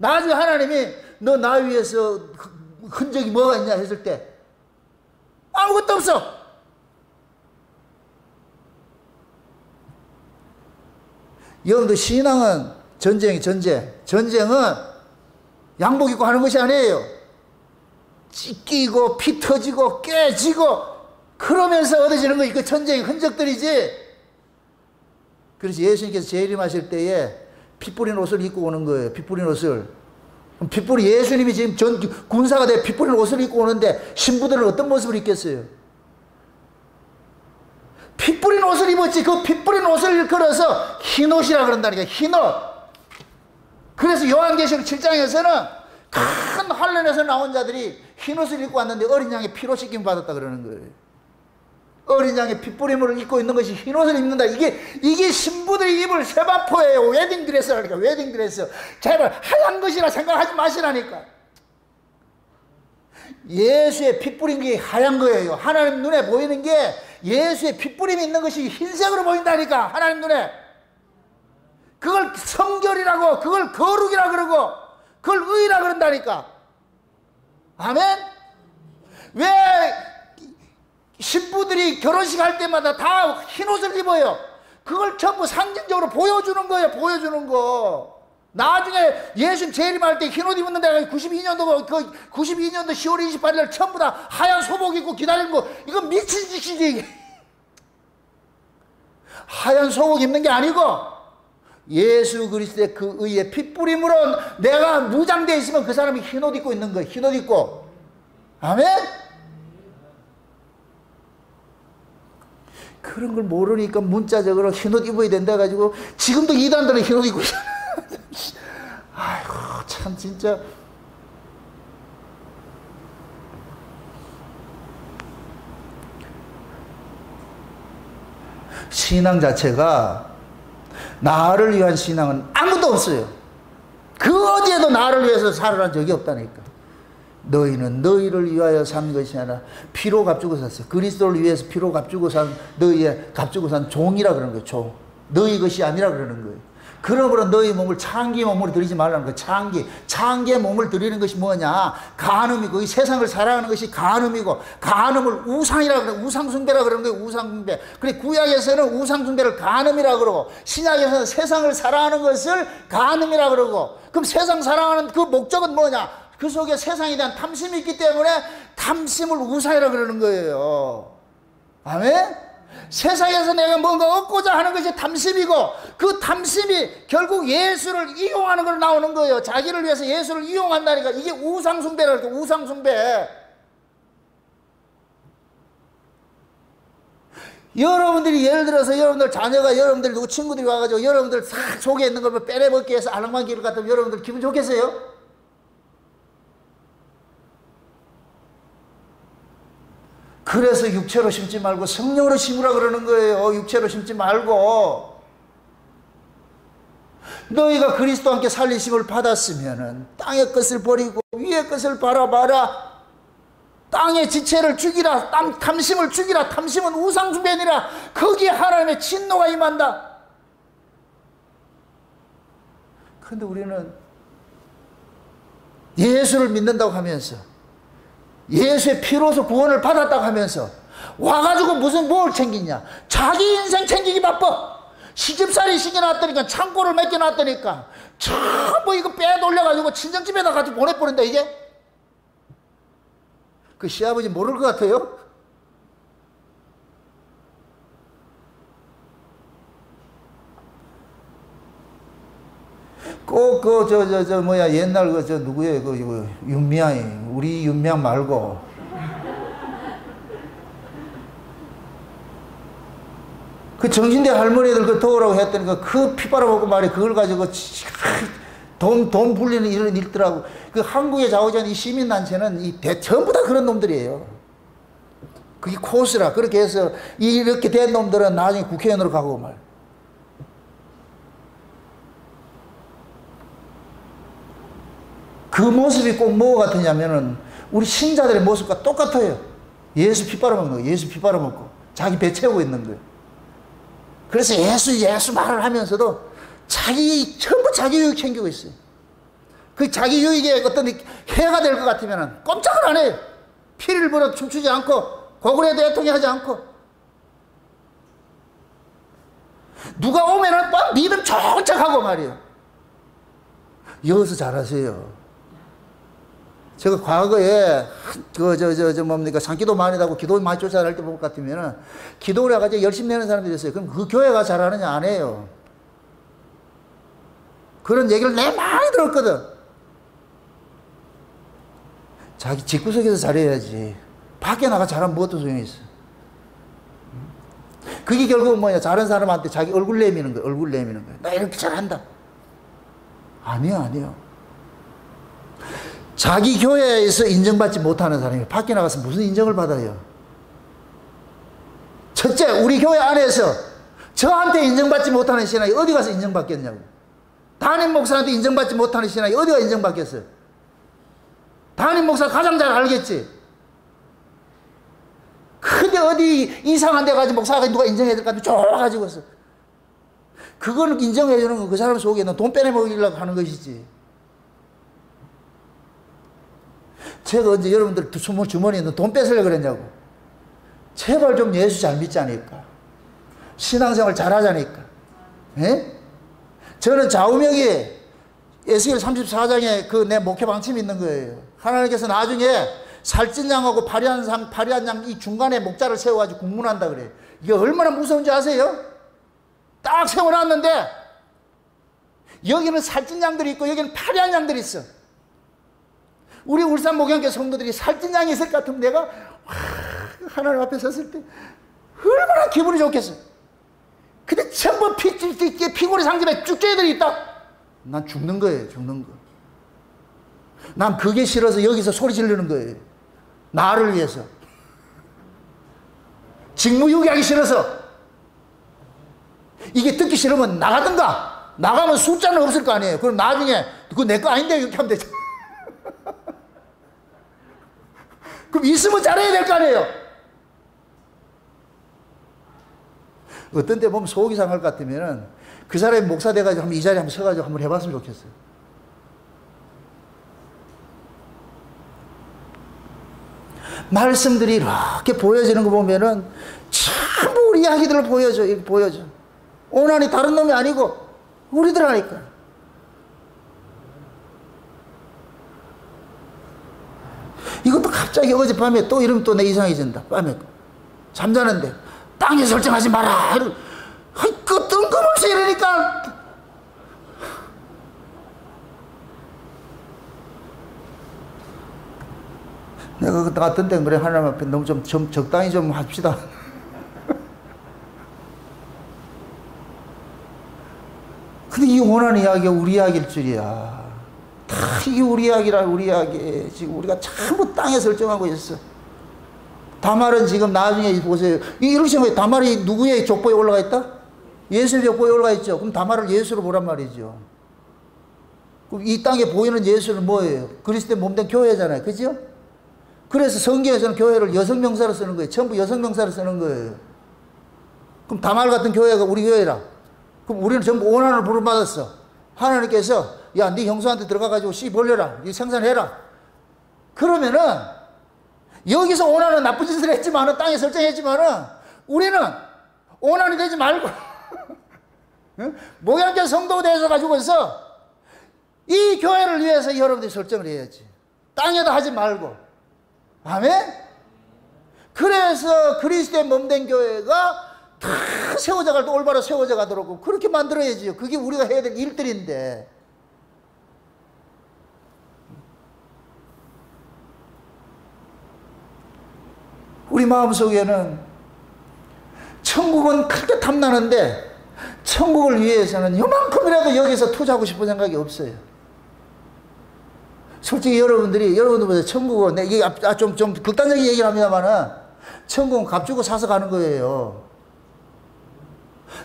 나중에 하나님이 너 나 위해서 흔적이 뭐가 있냐 했을 때 아무것도 없어. 여러분들, 신앙은 전쟁이 전쟁은 양복 입고 하는 것이 아니에요. 찢기고 피 터지고 깨지고 그러면서 얻어지는 거, 그 전쟁의 흔적들이지. 그래서 예수님께서 재림하실 때에 피 뿌린 옷을 입고 오는 거예요. 피 뿌린 옷을. 예수님이 지금 군사가 돼 피 뿌린 옷을 입고 오는데 신부들은 어떤 모습을 입겠어요? 피 뿌린 옷을 입었지. 그 피 뿌린 옷을 일컬어서 흰옷이라 그런다니까. 흰옷. 그래서 요한계시록 7장에서는 큰 환란에서 나온 자들이 흰옷을 입고 왔는데 어린 양의 피로 씻김 받았다 그러는 거예요. 어린 양의 핏부림을 입고 있는 것이 흰옷을 입는다. 이게 신부들이 입을 세바포예요. 웨딩드레스라니까. 웨딩드레스. 제발 하얀 것이라 생각하지 마시라니까. 예수의 핏부린 게 하얀 거예요. 하나님 눈에 보이는 게 예수의 핏부림이 있는 것이 흰색으로 보인다니까. 하나님 눈에. 그걸 성결이라고, 그걸 거룩이라 그러고, 그걸 의라 그런다니까. 아멘? 왜 신부들이 결혼식 할 때마다 다 흰옷을 입어요? 그걸 전부 상징적으로 보여주는 거예요. 보여주는 거. 나중에 예수님 재림할 때 흰옷 입는 데가 92년도 10월 28일 전부 다 하얀 소복 입고 기다리는 거, 이거 미친 짓이지. 하얀 소복 입는 게 아니고 예수 그리스도의 그 의의 핏부림으로 내가 무장되어 있으면 그 사람이 흰옷 입고 있는 거예요. 흰옷 입고. 아멘? 그런 걸 모르니까 문자적으로 흰옷 입어야 된다 가지고 지금도 이단들은 흰옷 입고 있어요. 아이고 참 진짜. 신앙 자체가, 나를 위한 신앙은 아무도 없어요. 그 어디에도 나를 위해서 살아난 적이 없다니까. 너희는 너희를 위하여 산 것이 아니라 피로 값주고 샀어요. 그리스도를 위해서 피로 값주고 산, 너희의 값주고 산 종이라 그러는 거예요. 종. 너희 것이 아니라 그러는 거예요. 그러므로 너희 몸을 창기 몸으로 드리지 말라는 거예요. 창기의 몸을 드리는 것이 뭐냐? 간음이고, 이 세상을 살아가는 것이 간음이고, 간음을 우상이라 그래요. 우상숭배라 그러는 거예요. 우상숭배. 그래, 구약에서는 우상숭배를 간음이라 그러고, 신약에서는 세상을 살아가는 것을 간음이라 그러고, 그럼 세상 살아가는 그 목적은 뭐냐? 그 속에 세상에 대한 탐심이 있기 때문에 탐심을 우상이라 그러는 거예요. 아멘? 세상에서 내가 뭔가 얻고자 하는 것이 탐심이고, 그 탐심이 결국 예수를 이용하는 걸로 나오는 거예요. 자기를 위해서 예수를 이용한다니까. 이게 우상숭배라니까. 우상숭배. 여러분들이 예를 들어서 여러분들 자녀가 여러분들 누구 친구들이 와가지고 여러분들 싹 속에 있는 걸 빼내먹기 위해서 알랑방기를 갖다 여러분들 기분 좋겠어요? 그래서 육체로 심지 말고 성령으로 심으라 그러는 거예요. 육체로 심지 말고. 너희가 그리스도와 함께 살리심을 받았으면은 땅의 것을 버리고 위의 것을 바라봐라. 땅의 지체를 죽이라. 탐심을 죽이라. 탐심은 우상숭배니라. 거기에 하나님의 진노가 임한다. 그런데 우리는 예수를 믿는다고 하면서 예수의 피로서 구원을 받았다고 하면서 와가지고 무슨 뭘 챙기냐. 자기 인생 챙기기 바빠. 시집살이 시켜놨더니까 창고를 맡겨놨더니까 전부 이거 빼돌려가지고 친정집에다 같이 보내버린다 이게. 그 시아버지 모를 것 같아요? 꼭 옛날 누구예요? 윤미향이. 우리 윤미향 말고. 그 정신대 할머니들 그 도우라고 했더니 그 피 빨아먹고 말이 그걸 가지고 돈 불리는 이런 일들하고. 그 한국에 좌우지간 이 시민단체는 전부 다 그런 놈들이에요. 그게 코스라. 그렇게 해서 이렇게 된 놈들은 나중에 국회의원으로 가고 말. 그 모습이 꼭 뭐가 같으냐면은 우리 신자들의 모습과 똑같아요. 예수 피 빨아먹는 거예요. 예수 피 빨아먹고 자기 배 채우고 있는 거예요. 그래서 예수 말을 하면서도 전부 자기 유익 챙기고 있어요. 그 자기 유익에 어떤 해가 될 것 같으면 꼼짝을 안 해요. 피를 벌어 춤추지 않고 고구려도 애통하지 않고. 누가 오면은 막 믿음 좋은 척하고 말이에요. 여기서 잘하세요. 제가 과거에 산기도 많이 하고 기도 많이 쫓아갈 때 볼 것 같으면은 기도를 해가지고 열심히 내는 사람들이 있어요. 그럼 그 교회가 잘하느냐? 안 해요. 그런 얘기를 내가 많이 들었거든. 자기 집구석에서 잘해야지. 밖에 나가 잘하면 무엇도 소용이 있어. 그게 결국은 뭐냐? 다른 사람한테 자기 얼굴 내미는 거야. 얼굴 내미는 거야. 나 이렇게 잘한다. 아니요. 자기 교회에서 인정받지 못하는 사람이 밖에 나가서 무슨 인정을 받아요? 첫째, 우리 교회 안에서 저한테 인정받지 못하는 신앙이 어디 가서 인정받겠냐고. 담임 목사한테 인정받지 못하는 신앙이 어디가 인정받겠어요? 담임 목사 가장 잘 알겠지. 근데 어디 이상한 데 가서 목사가 누가 인정해야 될 것 같아 좋아가지고서. 그거는 인정해주는 건 그 사람 속에는 돈 빼내먹이려고 하는 것이지. 제가 언제 여러분들 주머니에 돈 뺏으려고 그랬냐고. 제발 좀 예수 잘 믿지 않을까. 신앙생활 잘 하자니까. 예? 저는 좌우명이 에스겔 34장에 내 목회 방침이 있는 거예요. 하나님께서 나중에 살찐 양하고 파리한 양 이 중간에 목자를 세워가지고 국문한다 그래요. 이게 얼마나 무서운지 아세요? 딱 세워놨는데 여기는 살찐 양들이 있고 여기는 파리한 양들이 있어. 우리 울산 목양교 성도들이 살찐 양이 있을 것 같으면 내가 하나님 앞에 섰을 때 얼마나 기분이 좋겠어. 근데 전부 피골이 상집에 쭉죄들이 있다. 난 죽는 거예요. 죽는 거. 난 그게 싫어서 여기서 소리 지르는 거예요. 나를 위해서. 직무유기하기 싫어서. 이게 듣기 싫으면 나가든가. 나가면 숫자는 없을 거 아니에요. 그럼 나중에 그거 내 거 아닌데 이렇게 하면 되죠. 그럼 있으면 잘해야 될 거 아니에요. 어떤 때 보면 속이 상할 것 같으면 그 사람이 목사 돼가지고 한번 이 자리에 한번 서가지고 한번 해봤으면 좋겠어요. 말씀들이 이렇게 보여지는 거 보면은 전부 우리 이야기들을 보여줘. 오난이 다른 놈이 아니고 우리들 하니까. 이것도 갑자기 어젯밤에 또 이러면 또 내 이상해진다. 밤에 잠자는데 땅에 설정하지 마라. 그 뜬금없이 이러니까 내가 그때 같은 때 그래 하나님 앞에 너무 좀 적당히 좀 합시다. 근데 이 원하는 이야기가 우리 이야기일 줄이야. 다 이게 우리 이야기라, 우리 이야기. 지금 우리가 전부 땅에 설정하고 있어. 다말은 지금 나중에 보세요. 이렇게 생각해. 다말이 누구의 족보에 올라가 있다? 예수의 족보에 올라가 있죠. 그럼 다말을 예수로 보란 말이죠. 그럼 이 땅에 보이는 예수는 뭐예요? 그리스도의 몸된 교회잖아요. 그죠? 그래서 성경에서는 교회를 여성 명사로 쓰는 거예요. 전부 여성 명사로 쓰는 거예요. 그럼 다말 같은 교회가 우리 교회라. 그럼 우리는 전부 오난을 부름받았어. 하나님께서 야, 네 형수한테 들어가가지고 씨 벌려라. 네 생산해라. 그러면은 여기서 오난은 나쁜 짓을 했지만은 땅에 설정했지만은 우리는 오난이 되지 말고 목양교 성도 대해서 가지고서 이 교회를 위해서 여러분들이 설정을 해야지. 땅에다 하지 말고. 아멘? 그래서 그리스도의 몸된 교회가 다 세워져 갈 때 올바로 세워져 가도록 그렇게 만들어야지요. 그게 우리가 해야 될 일들인데. 우리 마음속에는 천국은 크게 탐나는데 천국을 위해서는 요만큼이라도 여기서 투자하고 싶은 생각이 없어요. 솔직히 여러분들 보세요. 천국은 이게 좀 극단적인 얘기를 합니다만은 천국은 값 주고 사서 가는 거예요.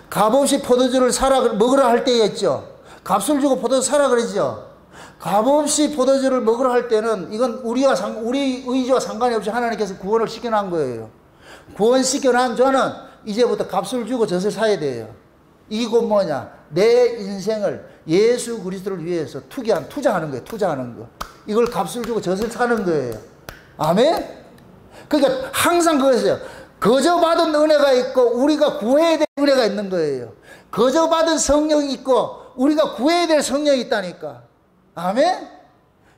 값없이 포도주를 먹으라 할 때가 있죠. 값을 주고 포도주 사라 그러죠. 값없이 포도주를 먹으라 할 때는 이건 우리 의지와 상관이 없이 하나님께서 구원을 시켜놓은 거예요. 구원시켜놓은 저는 이제부터 값을 주고 젖을 사야 돼요. 이게 곧 뭐냐? 내 인생을 예수 그리스도를 위해서 투자하는 거예요. 투자하는 거. 이걸 값을 주고 젖을 사는 거예요. 아멘? 그러니까 항상 그것이에요. 거저 받은 은혜가 있고 우리가 구해야 될 은혜가 있는 거예요. 거저 받은 성령이 있고 우리가 구해야 될 성령이 있다니까. 아멘?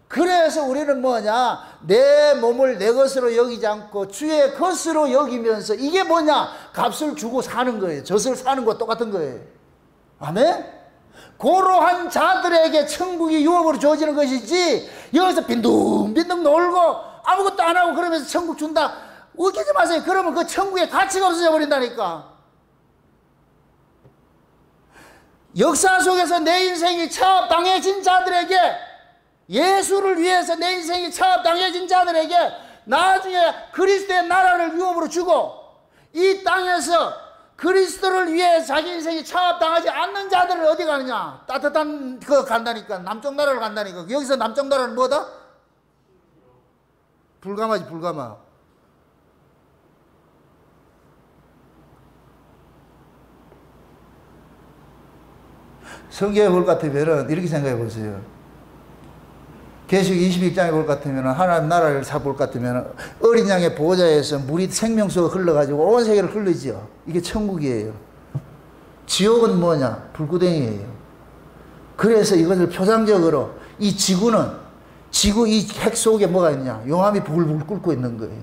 그래서 우리는 뭐냐? 내 몸을 내 것으로 여기지 않고 주의 것으로 여기면서 이게 뭐냐? 값을 주고 사는 거예요. 젖을 사는 거 똑같은 거예요. 아멘? 고로한 자들에게 천국이 유업으로 주어지는 것이지 여기서 빈둥빈둥 놀고 아무것도 안 하고 그러면서 천국 준다. 웃기지 마세요. 그러면 그 천국의 가치가 없어져 버린다니까. 역사 속에서 내 인생이 차업당해진 자들에게, 예수를 위해서 내 인생이 차업당해진 자들에게 나중에 그리스도의 나라를 유업으로 주고 이 땅에서 그리스도를 위해 자기 인생이 차업당하지 않는 자들은 어디 가느냐? 따뜻한 거 간다니까. 남쪽 나라를 간다니까. 여기서 남쪽 나라는 뭐다? 불가마지, 불가마. 성경에 볼 것 같으면 이렇게 생각해 보세요. 계시록 21장에 볼 것 같으면 하나님 나라를 볼 것 같으면 어린 양의 보호자에서 물이 생명수가 흘러가지고 온 세계를 흘리죠. 이게 천국이에요. 지옥은 뭐냐? 불구덩이에요. 그래서 이것을 표상적으로 이 지구는 지구 이 핵 속에 뭐가 있냐? 용암이 불불 끓고 있는 거예요.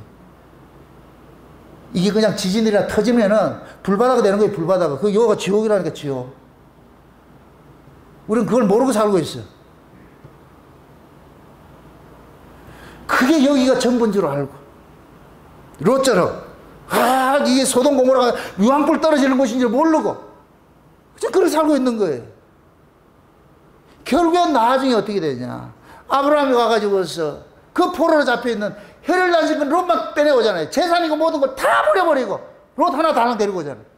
이게 그냥 지진이라 터지면은 불바다가 되는 거예요. 불바다가. 그 요가 지옥이라니까 지옥. 우리는 그걸 모르고 살고 있어요. 그게 여기가 전부인 줄 알고. 롯처럼 이게 소돔 고모라가 유황불 떨어지는 곳인 줄 모르고 그렇게 살고 있는 거예요. 결국엔 나중에 어떻게 되냐? 아브라함이 가가지고서 그 포로로 잡혀있는 혈혈 난식은 롯만 빼내오잖아요. 재산이고 모든 걸 다 버려버리고 롯 하나 달랑 데리고 오잖아요.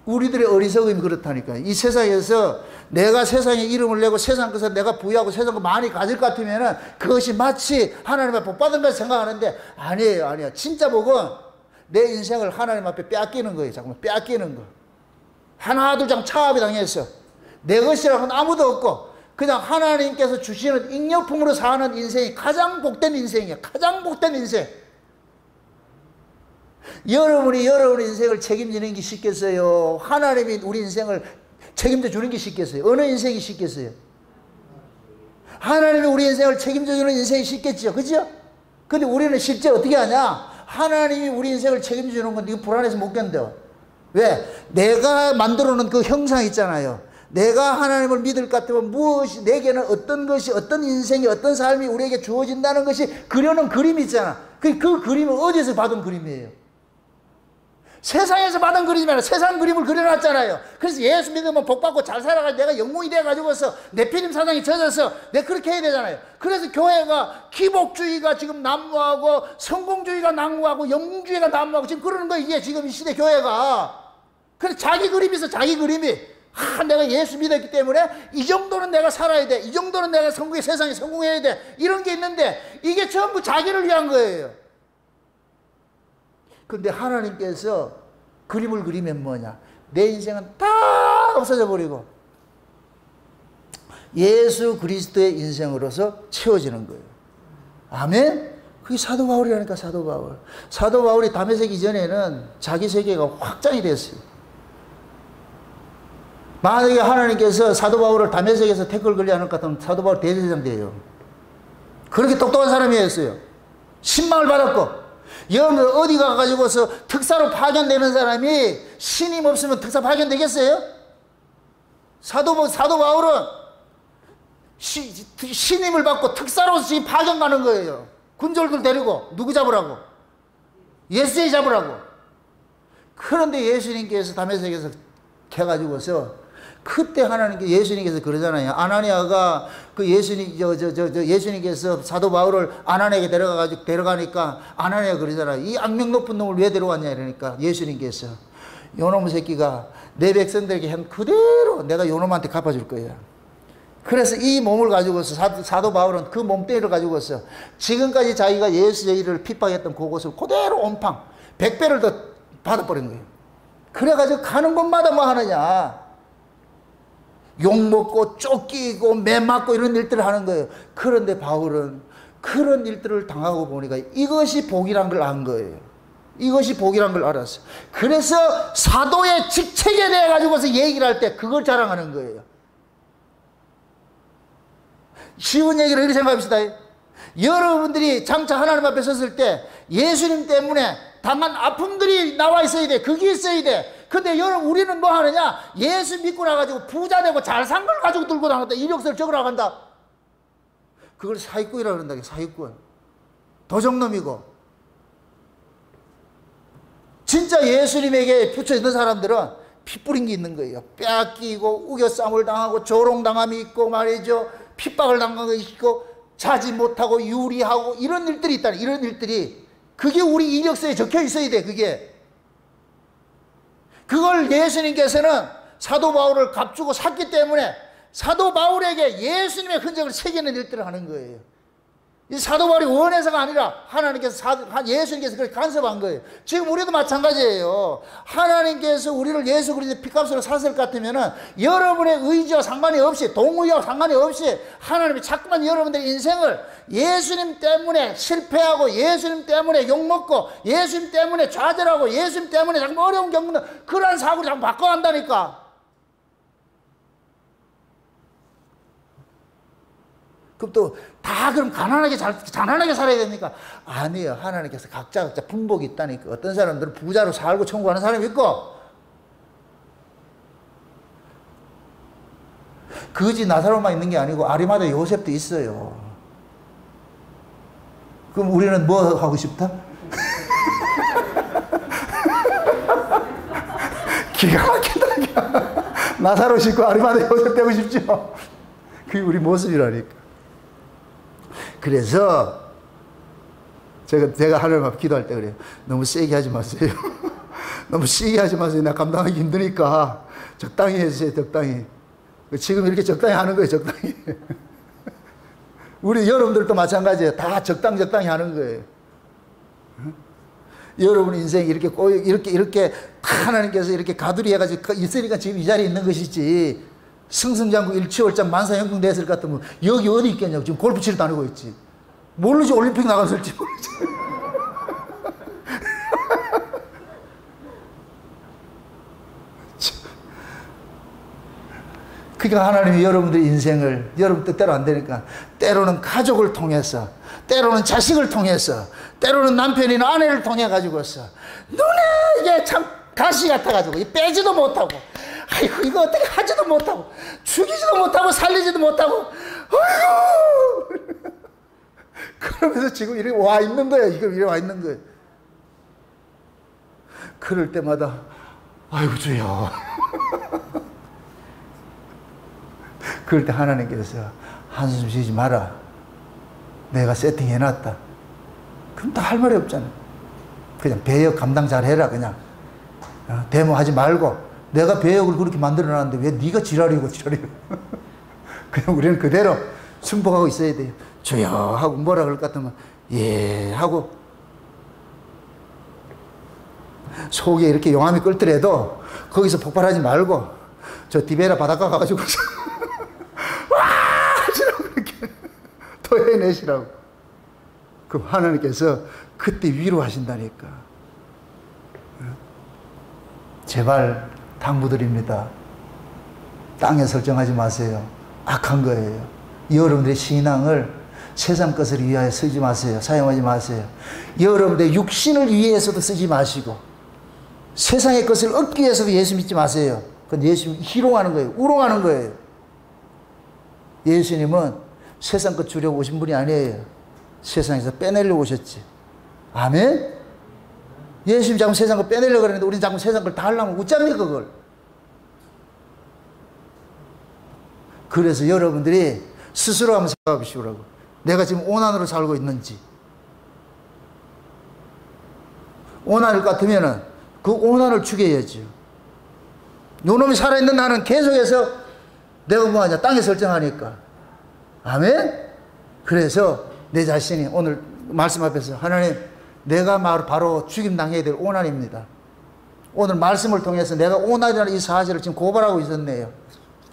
우리들의 어리석음이 그렇다니까. 이 세상에서 내가 세상에 이름을 내고 세상 것을 내가 부여하고 세상 거 많이 가질 것 같으면은 그것이 마치 하나님의 복 받은 걸 생각하는데 아니에요. 진짜 복은 내 인생을 하나님 앞에 빼앗기는 거예요. 잠깐만 빼앗기는 거. 하나 둘 장 차압이 당했어. 내 것이라고는 아무도 없고 그냥 하나님께서 주시는 잉여품으로 사는 인생이 가장 복된 인생이에요. 가장 복된 인생. 여러분이 여러분의 인생을 책임지는 게 쉽겠어요? 하나님이 우리 인생을 책임져 주는 게 쉽겠어요? 어느 인생이 쉽겠어요? 하나님이 우리 인생을 책임져 주는 인생이 쉽겠죠. 그죠? 근데 우리는 실제 어떻게 하냐? 하나님이 우리 인생을 책임져 주는 건데 이거 불안해서 못 견뎌. 왜? 내가 만들어 놓은 그 형상 있잖아요. 내가 하나님을 믿을 것 같으면 무엇이, 내게는 어떤 것이, 어떤 인생이, 어떤 삶이 우리에게 주어진다는 것이 그려놓은 그림이 있잖아. 그 그림은 어디서 받은 그림이에요? 세상에서 받은 그림이 아니라 세상 그림을 그려놨잖아요. 그래서 예수 믿으면 복받고 잘 살아가지고 내가 영웅이 돼가지고서 네피림 사상이 젖어서 내가 그렇게 해야 되잖아요. 그래서 교회가 기복주의가 지금 난무하고 성공주의가 난무하고 영웅주의가 난무하고 지금 그러는 거예요. 이게 지금 이 시대 교회가. 그래서 자기 그림이 있어. 자기 그림이. 내가 예수 믿었기 때문에 이 정도는 내가 살아야 돼. 이 정도는 내가 세상에 성공해야 돼. 이런 게 있는데 이게 전부 자기를 위한 거예요. 근데 하나님께서 그림을 그리면 뭐냐? 내 인생은 다 없어져 버리고 예수 그리스도의 인생으로서 채워지는 거예요. 아멘? 그게 사도 바울이라니까, 사도 바울. 사도 바울이 다메섹 이전에는 자기 세계가 확장이 됐어요. 만약에 하나님께서 사도 바울을 다메섹에서 태클 걸려 않을 것 같으면 사도 바울 대제사장 돼요. 그렇게 똑똑한 사람이었어요. 신망을 받았고, 여러분들 어디 가가지고서 특사로 파견되는 사람이 신임 없으면 특사 파견되겠어요? 사도 바울은 신임을 받고 특사로서 지금 파견 가는 거예요. 군졸들 데리고 누구 잡으라고? 예수의 잡으라고. 그런데 예수님께서 다메섹에서 해가지고서 그때 하나님께 예수님께서 그러잖아요. 아나니아가 그 예수님께서 사도 바울을 아나니아에게 데려가니까 아나니아가 그러잖아요. 이 악명 높은 놈을 왜 데려왔냐 이러니까 예수님께서 요놈 새끼가 내 백성들에게 한 그대로 내가 요놈한테 갚아줄 거야. 그래서 이 몸을 가지고서 사도 바울은 그 몸뚱이를 가지고서 지금까지 자기가 예수의 핍박했던 그곳을 그대로 온팡 100배를 더 받아버린 거예요. 그래가지고 가는 곳마다 뭐 하느냐, 욕먹고 쫓기고 매맞고 이런 일들을 하는 거예요. 그런데 바울은 그런 일들을 당하고 보니까 이것이 복이란 걸 안 거예요. 이것이 복이란 걸 알았어요. 그래서 사도의 직책에 대해 가지고서 얘기를 할 때 그걸 자랑하는 거예요. 쉬운 얘기를 이렇게 생각합시다. 여러분들이 장차 하나님 앞에 섰을 때 예수님 때문에 당한 아픔들이 나와 있어야 돼. 그게 있어야 돼. 근데 여러분, 우리는 뭐 하느냐? 예수 믿고 나가지고 부자 되고 잘 산 걸 가지고 들고 나간다. 이력서를 적으러 나간다. 그걸 사기꾼이라고 그런다. 사기꾼. 도적놈이고. 진짜 예수님에게 붙여 있는 사람들은 피 뿌린 게 있는 거예요. 빼앗기고 우겨쌈을 당하고 조롱당함이 있고 말이죠. 핍박을 당한 거 있고 자지 못하고 유리하고 이런 일들이 있다. 이런 일들이. 그게 우리 이력서에 적혀 있어야 돼. 그걸 예수님께서는 사도 바울을 값주고 샀기 때문에 사도 바울에게 예수님의 흔적을 새기는 일들을 하는 거예요. 이 사도 바울이 원해서가 아니라 하나님께서 예수님께서 그렇게 간섭한 거예요. 지금 우리도 마찬가지예요. 하나님께서 우리를 예수 그리스도의 피값으로 샀을 것 같으면은 여러분의 의지와 상관이 없이, 동의와 상관이 없이 하나님이 자꾸만 여러분들의 인생을 예수님 때문에 실패하고 예수님 때문에 욕먹고 예수님 때문에 좌절하고 예수님 때문에 자꾸 어려움 겪는 그러한 사고를 자꾸 바꿔간다니까. 그럼 또 다 그럼 가난하게 살아야 됩니까? 아니에요. 하나님께서 각자 분복이 있다니까. 어떤 사람들은 부자로 살고 천국하는 사람이 있고, 거지 나사로만 있는 게 아니고 아리마다 요셉도 있어요. 그럼 우리는 뭐 하고 싶다? 기가 막히다. 나사로 싶고 아리마다 요셉 되고 싶죠. 그게 우리 모습이라니까. 그래서 제가 하나님 앞에 기도할 때 그래요. 너무 세게 하지 마세요. 너무 세게 하지 마세요. 나 감당하기 힘드니까 적당히 해주세요. 적당히. 지금 이렇게 적당히 하는 거예요. 적당히. 우리 여러분들도 마찬가지예요. 다 적당히 하는 거예요. 여러분 인생 이렇게 하나님께서 이렇게 가두리 해가지고 있으니까 지금 이 자리에 있는 것이지. 승승장구 일취월장 만사형통 됐을 것 같으면 여기 어디 있겠냐고. 지금 골프 치러 다니고 있지. 모르지. 올림픽 나갔을지 모르지. 그러니까 하나님이 여러분들의 인생을, 여러분 뜻대로 안 되니까 때로는 가족을 통해서, 때로는 자식을 통해서, 때로는 남편이나 아내를 통해 가지고서 눈에 이게 참 가시 같아가지고 빼지도 못하고, 아이고 이거 어떻게 하지도 못하고, 죽이지도 못하고 살리지도 못하고, 아이고 그러면서 지금 이렇게 와 있는 거예요. 이렇게 와 있는 거예요. 그럴 때마다 아이고 주여. 그럴 때 하나님께서 한숨 쉬지 마라. 내가 세팅해놨다. 그럼 다 할 말이 없잖아. 그냥 배역 감당 잘해라. 그냥 데모하지 말고. 내가 배역을 그렇게 만들어놨는데 왜 네가 지랄이고. 그냥 우리는 그대로 순복하고 있어야 돼요. 주여 하고 뭐라 그럴 것 같으면 예 하고 속에 이렇게 용암이 끓더라도 거기서 폭발하지 말고 저 디베라 바닷가 가가지고 와! 하시라고 이렇게 토해내시라고. 그럼 하나님께서 그때 위로하신다니까. 제발 당부드립니다. 땅에 설정하지 마세요. 악한 거예요. 여러분들의 신앙을 세상 것을 위하여 쓰지 마세요. 사용하지 마세요. 여러분들의 육신을 위해서도 쓰지 마시고 세상의 것을 얻기 위해서도 예수 믿지 마세요. 그건 예수 희롱하는 거예요. 우롱하는 거예요. 예수님은 세상 것 주려고 오신 분이 아니에요. 세상에서 빼내려고 오셨지. 아멘? 예수님 자꾸 세상 거 빼내려고 그러는데 우리는 자꾸 세상 걸 다 하려면 어쩝니까 그걸. 그래서 여러분들이 스스로 한번 생각해 보시라고. 내가 지금 오난으로 살고 있는지. 오난일 것 같으면은 그 오난을 죽여야죠. 요놈이 살아있는 나는 계속해서 내가 뭐하냐 땅에 설정하니까. 아멘? 그래서 내 자신이 오늘 말씀 앞에서 하나님 내가 바로 죽임당해야 될 오난입니다. 오늘 말씀을 통해서 내가 오난이라는 이 사실을 지금 고발하고 있었네요.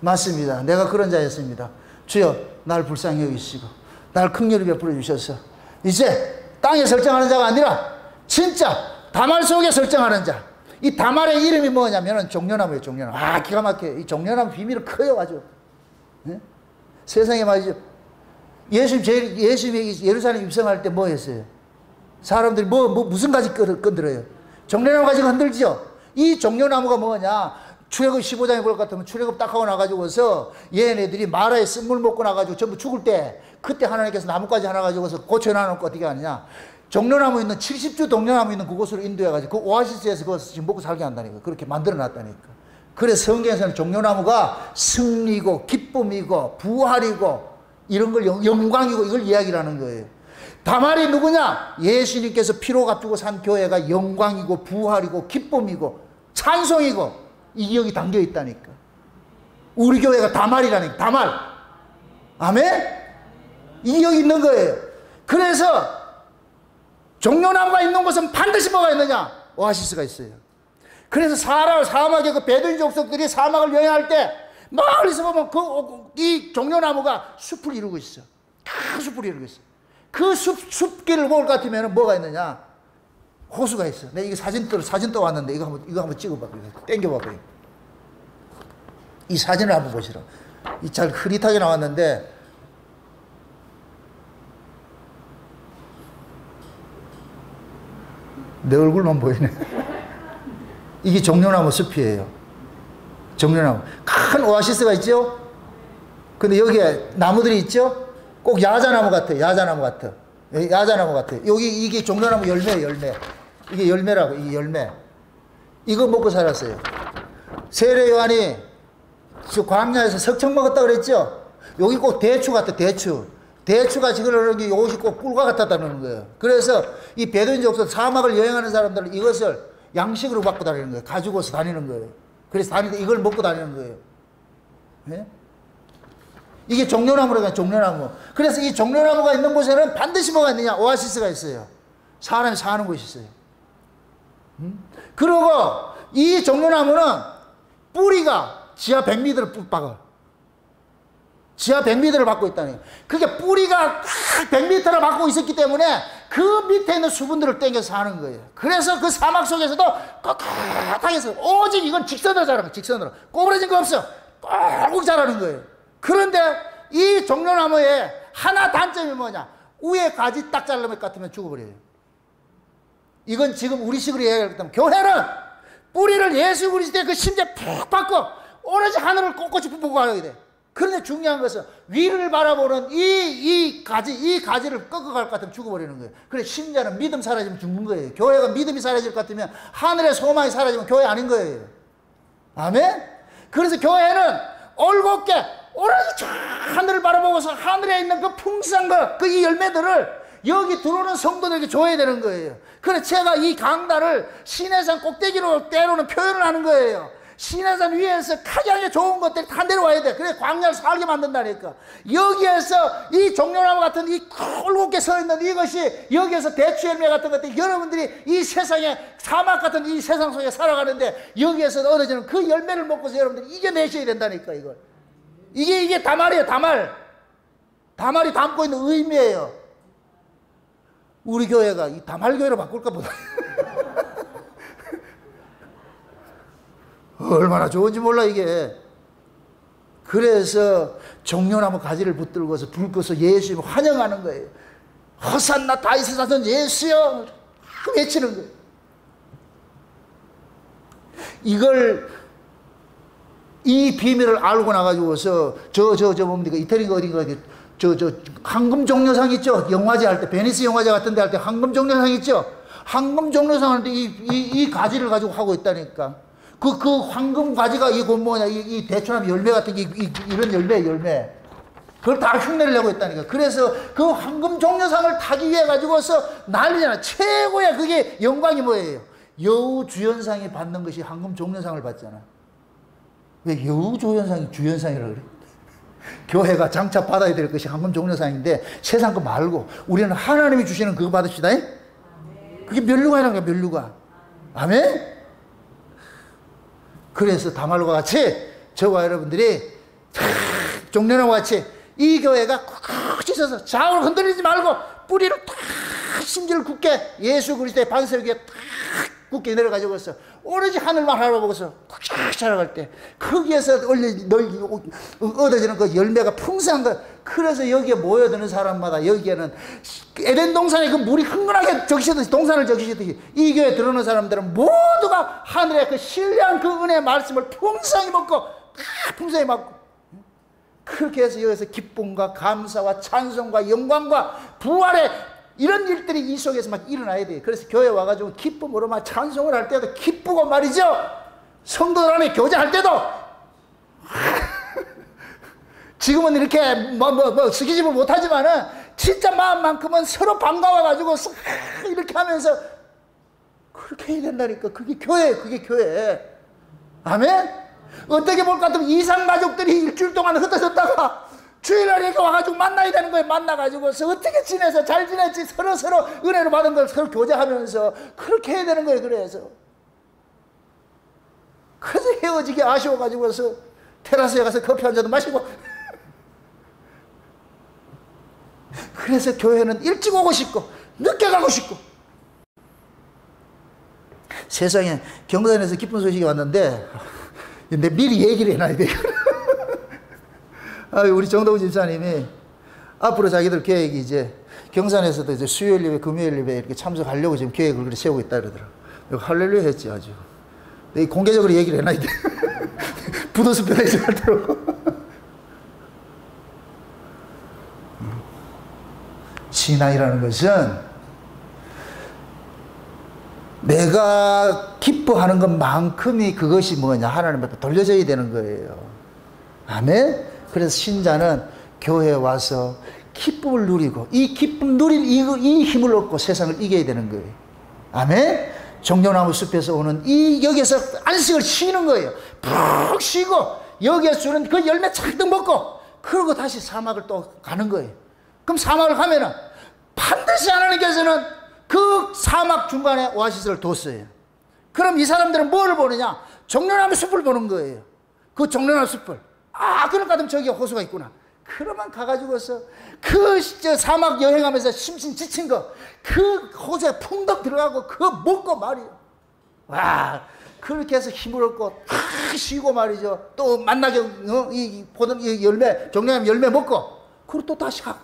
맞습니다. 내가 그런 자였습니다. 주여 날 불쌍히 여기시고 날 긍휼히 베풀어 주셔서 이제 땅에 설정하는 자가 아니라 진짜 다말 속에 설정하는 자. 이 다말의 이름이 뭐냐면은 종려나무예요. 종려나무. 아 기가 막혀요. 이 종려나무 비밀은 커요 아주. 네? 세상에 말이죠. 예수님이 예루살렘 입성할 때 뭐 했어요? 사람들이 무슨 가지 건드려요? 종려나무 가지고 흔들죠? 이 종려나무가 뭐냐? 출애굽 15장에 볼 것 같으면 출애굽 딱 하고 나가지고서 얘네들이 마라에 쓴물 먹고 나가지고 전부 죽을 때 그때 하나님께서 나뭇가지 하나 가지고서 고쳐놔놓고 어떻게 하느냐? 종려나무 있는 70주 종려나무 있는 그곳으로 인도해가지고 그 오아시스에서 그거 지금 먹고 살게 한다니까. 그렇게 만들어놨다니까. 그래서 성경에서는 종려나무가 승리고 기쁨이고 부활이고 이런 걸 영광이고 이걸 이야기를 하는 거예요. 다말이 누구냐? 예수님께서 피로 값주고 산 교회가 영광이고 부활이고 기쁨이고 찬송이고 이 기억이 담겨 있다니까. 우리 교회가 다말이라니까. 다말. 아멘? 이 기억이 있는 거예요. 그래서 종려나무가 있는 곳은 반드시 뭐가 있느냐? 오아시스가 있어요. 그래서 사막의 그 베두인 족속들이 사막을 여행할 때 멀리서 보면 이 종려나무가 숲을 이루고 있어. 큰 숲을 이루고 있어. 그 숲길을 볼 것 같으면 뭐가 있느냐? 호수가 있어. 내가 이게 사진 떠왔는데 이거 한번 찍어봐. 땡겨봐. 이 사진을 한번 보시라. 이 잘 흐릿하게 나왔는데 내 얼굴만 보이네. 이게 종려나무 숲이에요. 종려나무. 큰 오아시스가 있죠? 근데 여기에 나무들이 있죠? 꼭 야자나무 같아. 야자나무 같아. 여기 이게 종려나무 열매예요. 이게 열매라고. 이게 열매. 이거 먹고 살았어요. 세례 요한이 저 광야에서 석청 먹었다 그랬죠? 여기 꼭 대추 같아. 대추가 지금 이것이 꼭 꿀과 같았다는 거예요. 그래서 이 베두인 족속 사막을 여행하는 사람들은 이것을 양식으로 갖고 다니는 거예요. 가지고서 다니는 거예요. 그래서 다니는데 이걸 먹고 다니는 거예요. 네? 이게 종려나무라니까. 종려나무. 그래서 이 종려나무가 있는 곳에는 반드시 뭐가 있느냐? 오아시스가 있어요. 사람이 사는 곳이 있어요. 그리고 이 종려나무는 뿌리가 지하 100m를 박아. 지하 100m를 받고 있다니. 그게 뿌리가 100m를 받고 있었기 때문에 그 밑에 있는 수분들을 땡겨서 사는 거예요. 그래서 그 사막 속에서도 꼿꼿하게 해서 오직 이건 직선으로 자라는 거예요. 직선으로. 꼬부러진 거 없어. 꼭 자라는 거예요. 그런데 이 종려나무의 하나 단점이 뭐냐? 위에 가지 딱 자르면 것 같으면 죽어버려요. 이건 지금 우리식으로 얘기하면 교회는 뿌리를 예수 그리스도의 그 심재 푹 받고 오로지 하늘을 꼿꼿이 보고 가야 돼. 그런데 중요한 것은 위를 바라보는 이 가지를 꺾어갈 것 같으면 죽어버리는 거예요. 그래 신자는 믿음 사라지면 죽는 거예요. 교회가 믿음이 사라질 것 같으면 하늘의 소망이 사라지면 교회 아닌 거예요. 아멘? 그래서 교회는 올곧게 오로지 저 하늘을 바라보고서 하늘에 있는 그 풍성한 그 이 열매들을 여기 들어오는 성도들에게 줘야 되는 거예요. 그래서 제가 이 강단을 시내산 꼭대기로 때로는 표현을 하는 거예요. 시내산 위에서 가장 좋은 것들이 다 내려와야 돼. 그래 광야를 살게 만든다니까. 여기에서 이 종려나무 같은 이 굵게 서 있는 이것이 여기에서 대추 열매 같은 것들이 여러분들이 이 세상에 사막 같은 이 세상 속에 살아가는데 여기에서 얻어지는 그 열매를 먹고서 여러분들이 이겨내셔야 된다니까. 이걸 이게 다말이에요. 다말이 담고 있는 의미예요. 우리 교회가 이 다말교회로 바꿀까 보다. 얼마나 좋은지 몰라 이게. 그래서 종려나무 가지를 붙들고서 불 꺼서 예수님을 환영하는 거예요. 호산나 다윗의 자손 예수여 외치는 거예요. 이 비밀을 알고 나가지고서 뭡니까 이태리가 어딘가 황금 종려상 있죠. 영화제 할 때 베니스 영화제 같은 데 할 때 황금 종려상 있죠. 황금 종려상 할 때 이 가지를 가지고 하고 있다니까. 그 황금 가지가 이거 뭐냐 이 대추나무 열매 같은 이런 열매 그걸 다 흉내를 내고 있다니까. 그래서 그 황금 종려상을 타기 위해 가지고서 난리잖아. 최고의 그게 영광이 뭐예요? 여우 주연상이 받는 것이 황금 종려상을 받잖아. 왜 여우 주연상이 주연상이라고 그래? 교회가 장차 받아야 될 것이 황금 종려상인데 세상 거 말고 우리는 하나님이 주시는 그거 받읍시다. 그게 면류관이라는 거야. 면류관. 아멘? 그래서 다말과 같이 저와 여러분들이 종려나무 같이 이 교회가 쿡쿡 찢어서 좌우로 흔들리지 말고 뿌리를 탁 심지를 굳게 예수 그리스도의 반석 위에 탁 굳게 내려가지고서 오로지 하늘만 바라보고서 쿡 자라갈 때 거기에서 얻어지는 그 열매가 풍성한 거. 그래서 여기에 모여드는 사람마다 여기에는 에덴 동산에 그 물이 흥건하게 적시듯이 동산을 적시듯이 이 교회에 들어오는 사람들은 모두가 하늘의 그 신뢰한 그 은혜의 말씀을 풍성히 먹고 풍성히 먹고 그렇게 해서 여기서 기쁨과 감사와 찬송과 영광과 부활의 이런 일들이 이 속에서 막 일어나야 돼요. 그래서 교회 와가지고 기쁨으로 막 찬송을 할 때도 기쁘고 말이죠. 성도들 안에 교제할 때도 지금은 이렇게 스키집을 못하지만은 진짜 마음만큼은 서로 반가워가지고 이렇게 하면서 그렇게 해야 된다니까. 그게 교회. 아멘? 어떻게 볼 것 같으면 이상가족들이 일주일 동안 흩어졌다가 주일날에 와가지고 만나야 되는 거예요. 만나가지고서 어떻게 지내서 잘 지냈지 서로 은혜를 받은 걸 서로 교제하면서 그렇게 해야 되는 거예요. 그래서 헤어지기 아쉬워가지고서 테라스에 가서 커피 한 잔 마시고 그래서 교회는 일찍 오고 싶고 늦게 가고 싶고. 세상에 경산에서 기쁜 소식이 왔는데 근데 미리 얘기를 해놔야 돼요. 우리 정동훈 집사님이 앞으로 자기들 계획이 이제 경산에서도 이제 수요일 예배, 금요일 예배 이렇게 참석하려고 지금 계획을 그렇게 세우고 있다 그러더라고요. 할렐루야 했지 아주. 공개적으로 얘기를 해놔야 돼. 부도수표에 있을 때로. 신앙이라는 것은 내가 기뻐하는 것만큼이 그것이 뭐냐 하나님 앞에 돌려져야 되는 거예요. 아멘? 그래서 신자는 교회에 와서 기쁨을 누리고 이 기쁨 누린 이 힘을 얻고 세상을 이겨야 되는 거예요. 아멘? 종려나무 숲에서 오는 여기에서 안식을 쉬는 거예요. 푹 쉬고 여기에서 주는 그 열매 잔뜩 먹고 그러고 다시 사막을 또 가는 거예요. 그럼 사막을 가면은 반드시 하나님께서는 그 사막 중간에 오아시스를 뒀어요. 그럼 이 사람들은 뭐를 보느냐? 종려나무 숲을 보는 거예요. 그 종려나무 숲을. 그럴 것 같으면 저기 호수가 있구나. 그러면 가가지고서 그 사막 여행하면서 심신 지친 거, 그 호수에 풍덩 들어가고 그거 먹고 말이에요. 와, 그렇게 해서 힘을 얻고 쉬고 말이죠. 또 만나게 이 열매, 종려나무 열매 먹고 그리고 또 다시 가고.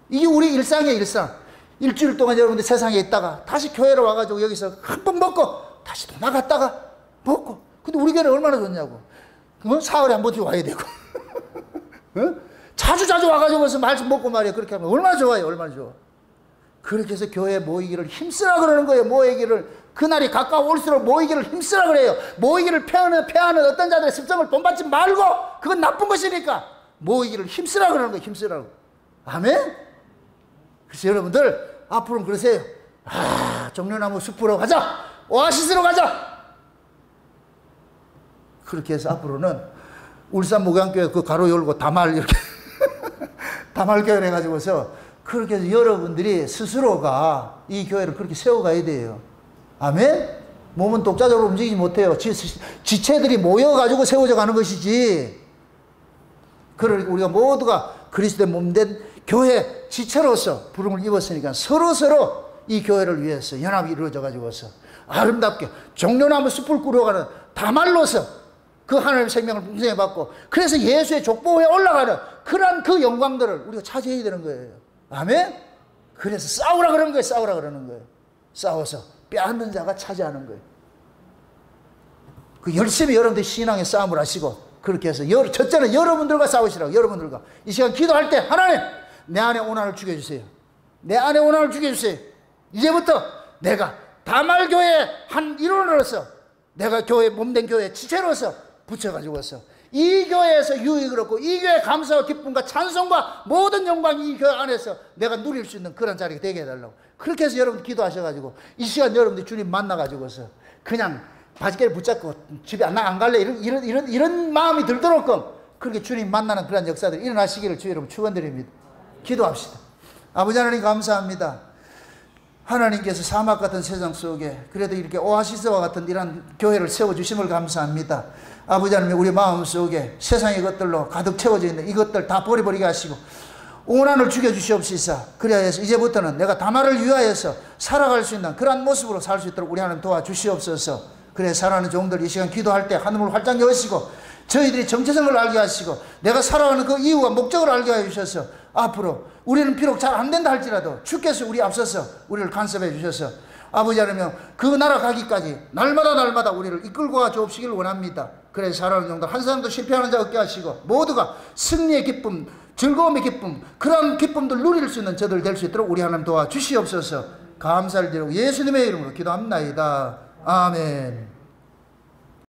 이게 우리 일상이에요. 일상. 일주일 동안 여러분들 세상에 있다가 다시 교회로 와가지고 여기서 한 번 먹고 다시 또 나갔다가 먹고. 근데 우리 교회는 얼마나 좋냐고. 사흘에 한 번씩 와야 되고. 자주 와가지고서 말씀 먹고 말이야. 그렇게 하면 얼마나 좋아요. 얼마나 좋아. 그렇게 해서 교회 모이기를 힘쓰라 그러는 거예요. 모이기를. 그날이 가까울수록 모이기를 힘쓰라 그래요. 모이기를 폐하는 어떤 자들의 습성을 본받지 말고, 그건 나쁜 것이니까 모이기를 힘쓰라 그러는 거예요. 힘쓰라고. 아멘? 그래서 여러분들 앞으로는 그러세요. 종려나무 숲으로 가자. 오아시스로 가자. 그렇게 해서 앞으로는 울산 목양교회 그 가로 열고 다말 이렇게 다말교회를 해가지고서 그렇게 해서 여러분들이 스스로가 이 교회를 그렇게 세워가야 돼요. 아멘? 몸은 독자적으로 움직이지 못해요. 지체들이 모여가지고 세워져 가는 것이지. 그러니까 우리가 모두가 그리스도의 몸된 교회 지체로서 부름을 입었으니까 서로 이 교회를 위해서 연합이 이루어져 가지고서 아름답게 종려나무 숲을 꾸려가는 다말로서 그 하나님의 생명을 풍성히 받고, 그래서 예수의 족보에 올라가는 그러한 그 영광들을 우리가 차지해야 되는 거예요. 아멘? 그래서 싸우라 그러는 거예요. 싸우라 그러는 거예요. 싸워서 빼앗는 자가 차지하는 거예요. 그 열심히 여러분들 신앙의 싸움을 하시고, 그렇게 해서 첫째는 여러분들과 싸우시라고. 여러분들과 이 시간 기도할 때 하나님, 내 안에 오난을 죽여주세요. 내 안에 오난을 죽여주세요. 이제부터 내가 다말교회 한 일원으로서, 내가 교회 몸된 교회 지체로서 붙여가지고서 이 교회에서 유익을 얻고 이 교회의 감사와 기쁨과 찬송과 모든 영광이 이 교회 안에서 내가 누릴 수 있는 그런 자리가 되게 해달라고. 그렇게 해서 여러분 기도하셔가지고 이 시간 여러분들 주님 만나가지고서 그냥 바지깨를 붙잡고 집에 안 갈래 이런 마음이 들도록끔 그렇게 주님 만나는 그런 역사들이 일어나시기를 주 여러분 축원드립니다. 기도합시다. 아버지 하나님 감사합니다. 하나님께서 사막 같은 세상 속에 그래도 이렇게 오아시스와 같은 이런 교회를 세워주심을 감사합니다. 아버지 하나님, 우리 마음속에 세상의 것들로 가득 채워져 있는 이것들 다 버려버리게 하시고 오난을 죽여주시옵시사. 그래야 해서 이제부터는 내가 다말을 위하여서 살아갈 수 있는 그러한 모습으로 살 수 있도록 우리 하나님 도와주시옵소서. 그래 사랑하는 종들 이 시간 기도할 때 하늘을 활짝 여시고 저희들이 정체성을 알게 하시고 내가 살아가는 그 이유와 목적을 알게 해주셔서 앞으로 우리는 비록 잘 안 된다 할지라도 주께서 우리 앞서서 우리를 간섭해 주셔서 아버지 하나님 그 나라 가기까지 날마다 우리를 이끌고 가 주옵시길 원합니다. 그래서 사랑하는 종들 한 사람도 실패하는 자 없게 하시고 모두가 승리의 기쁨, 즐거움의 기쁨, 그런 기쁨들 누릴 수 있는 저들 될 수 있도록 우리 하나님 도와주시옵소서. 감사를 드리고 예수님의 이름으로 기도합니다. 아멘.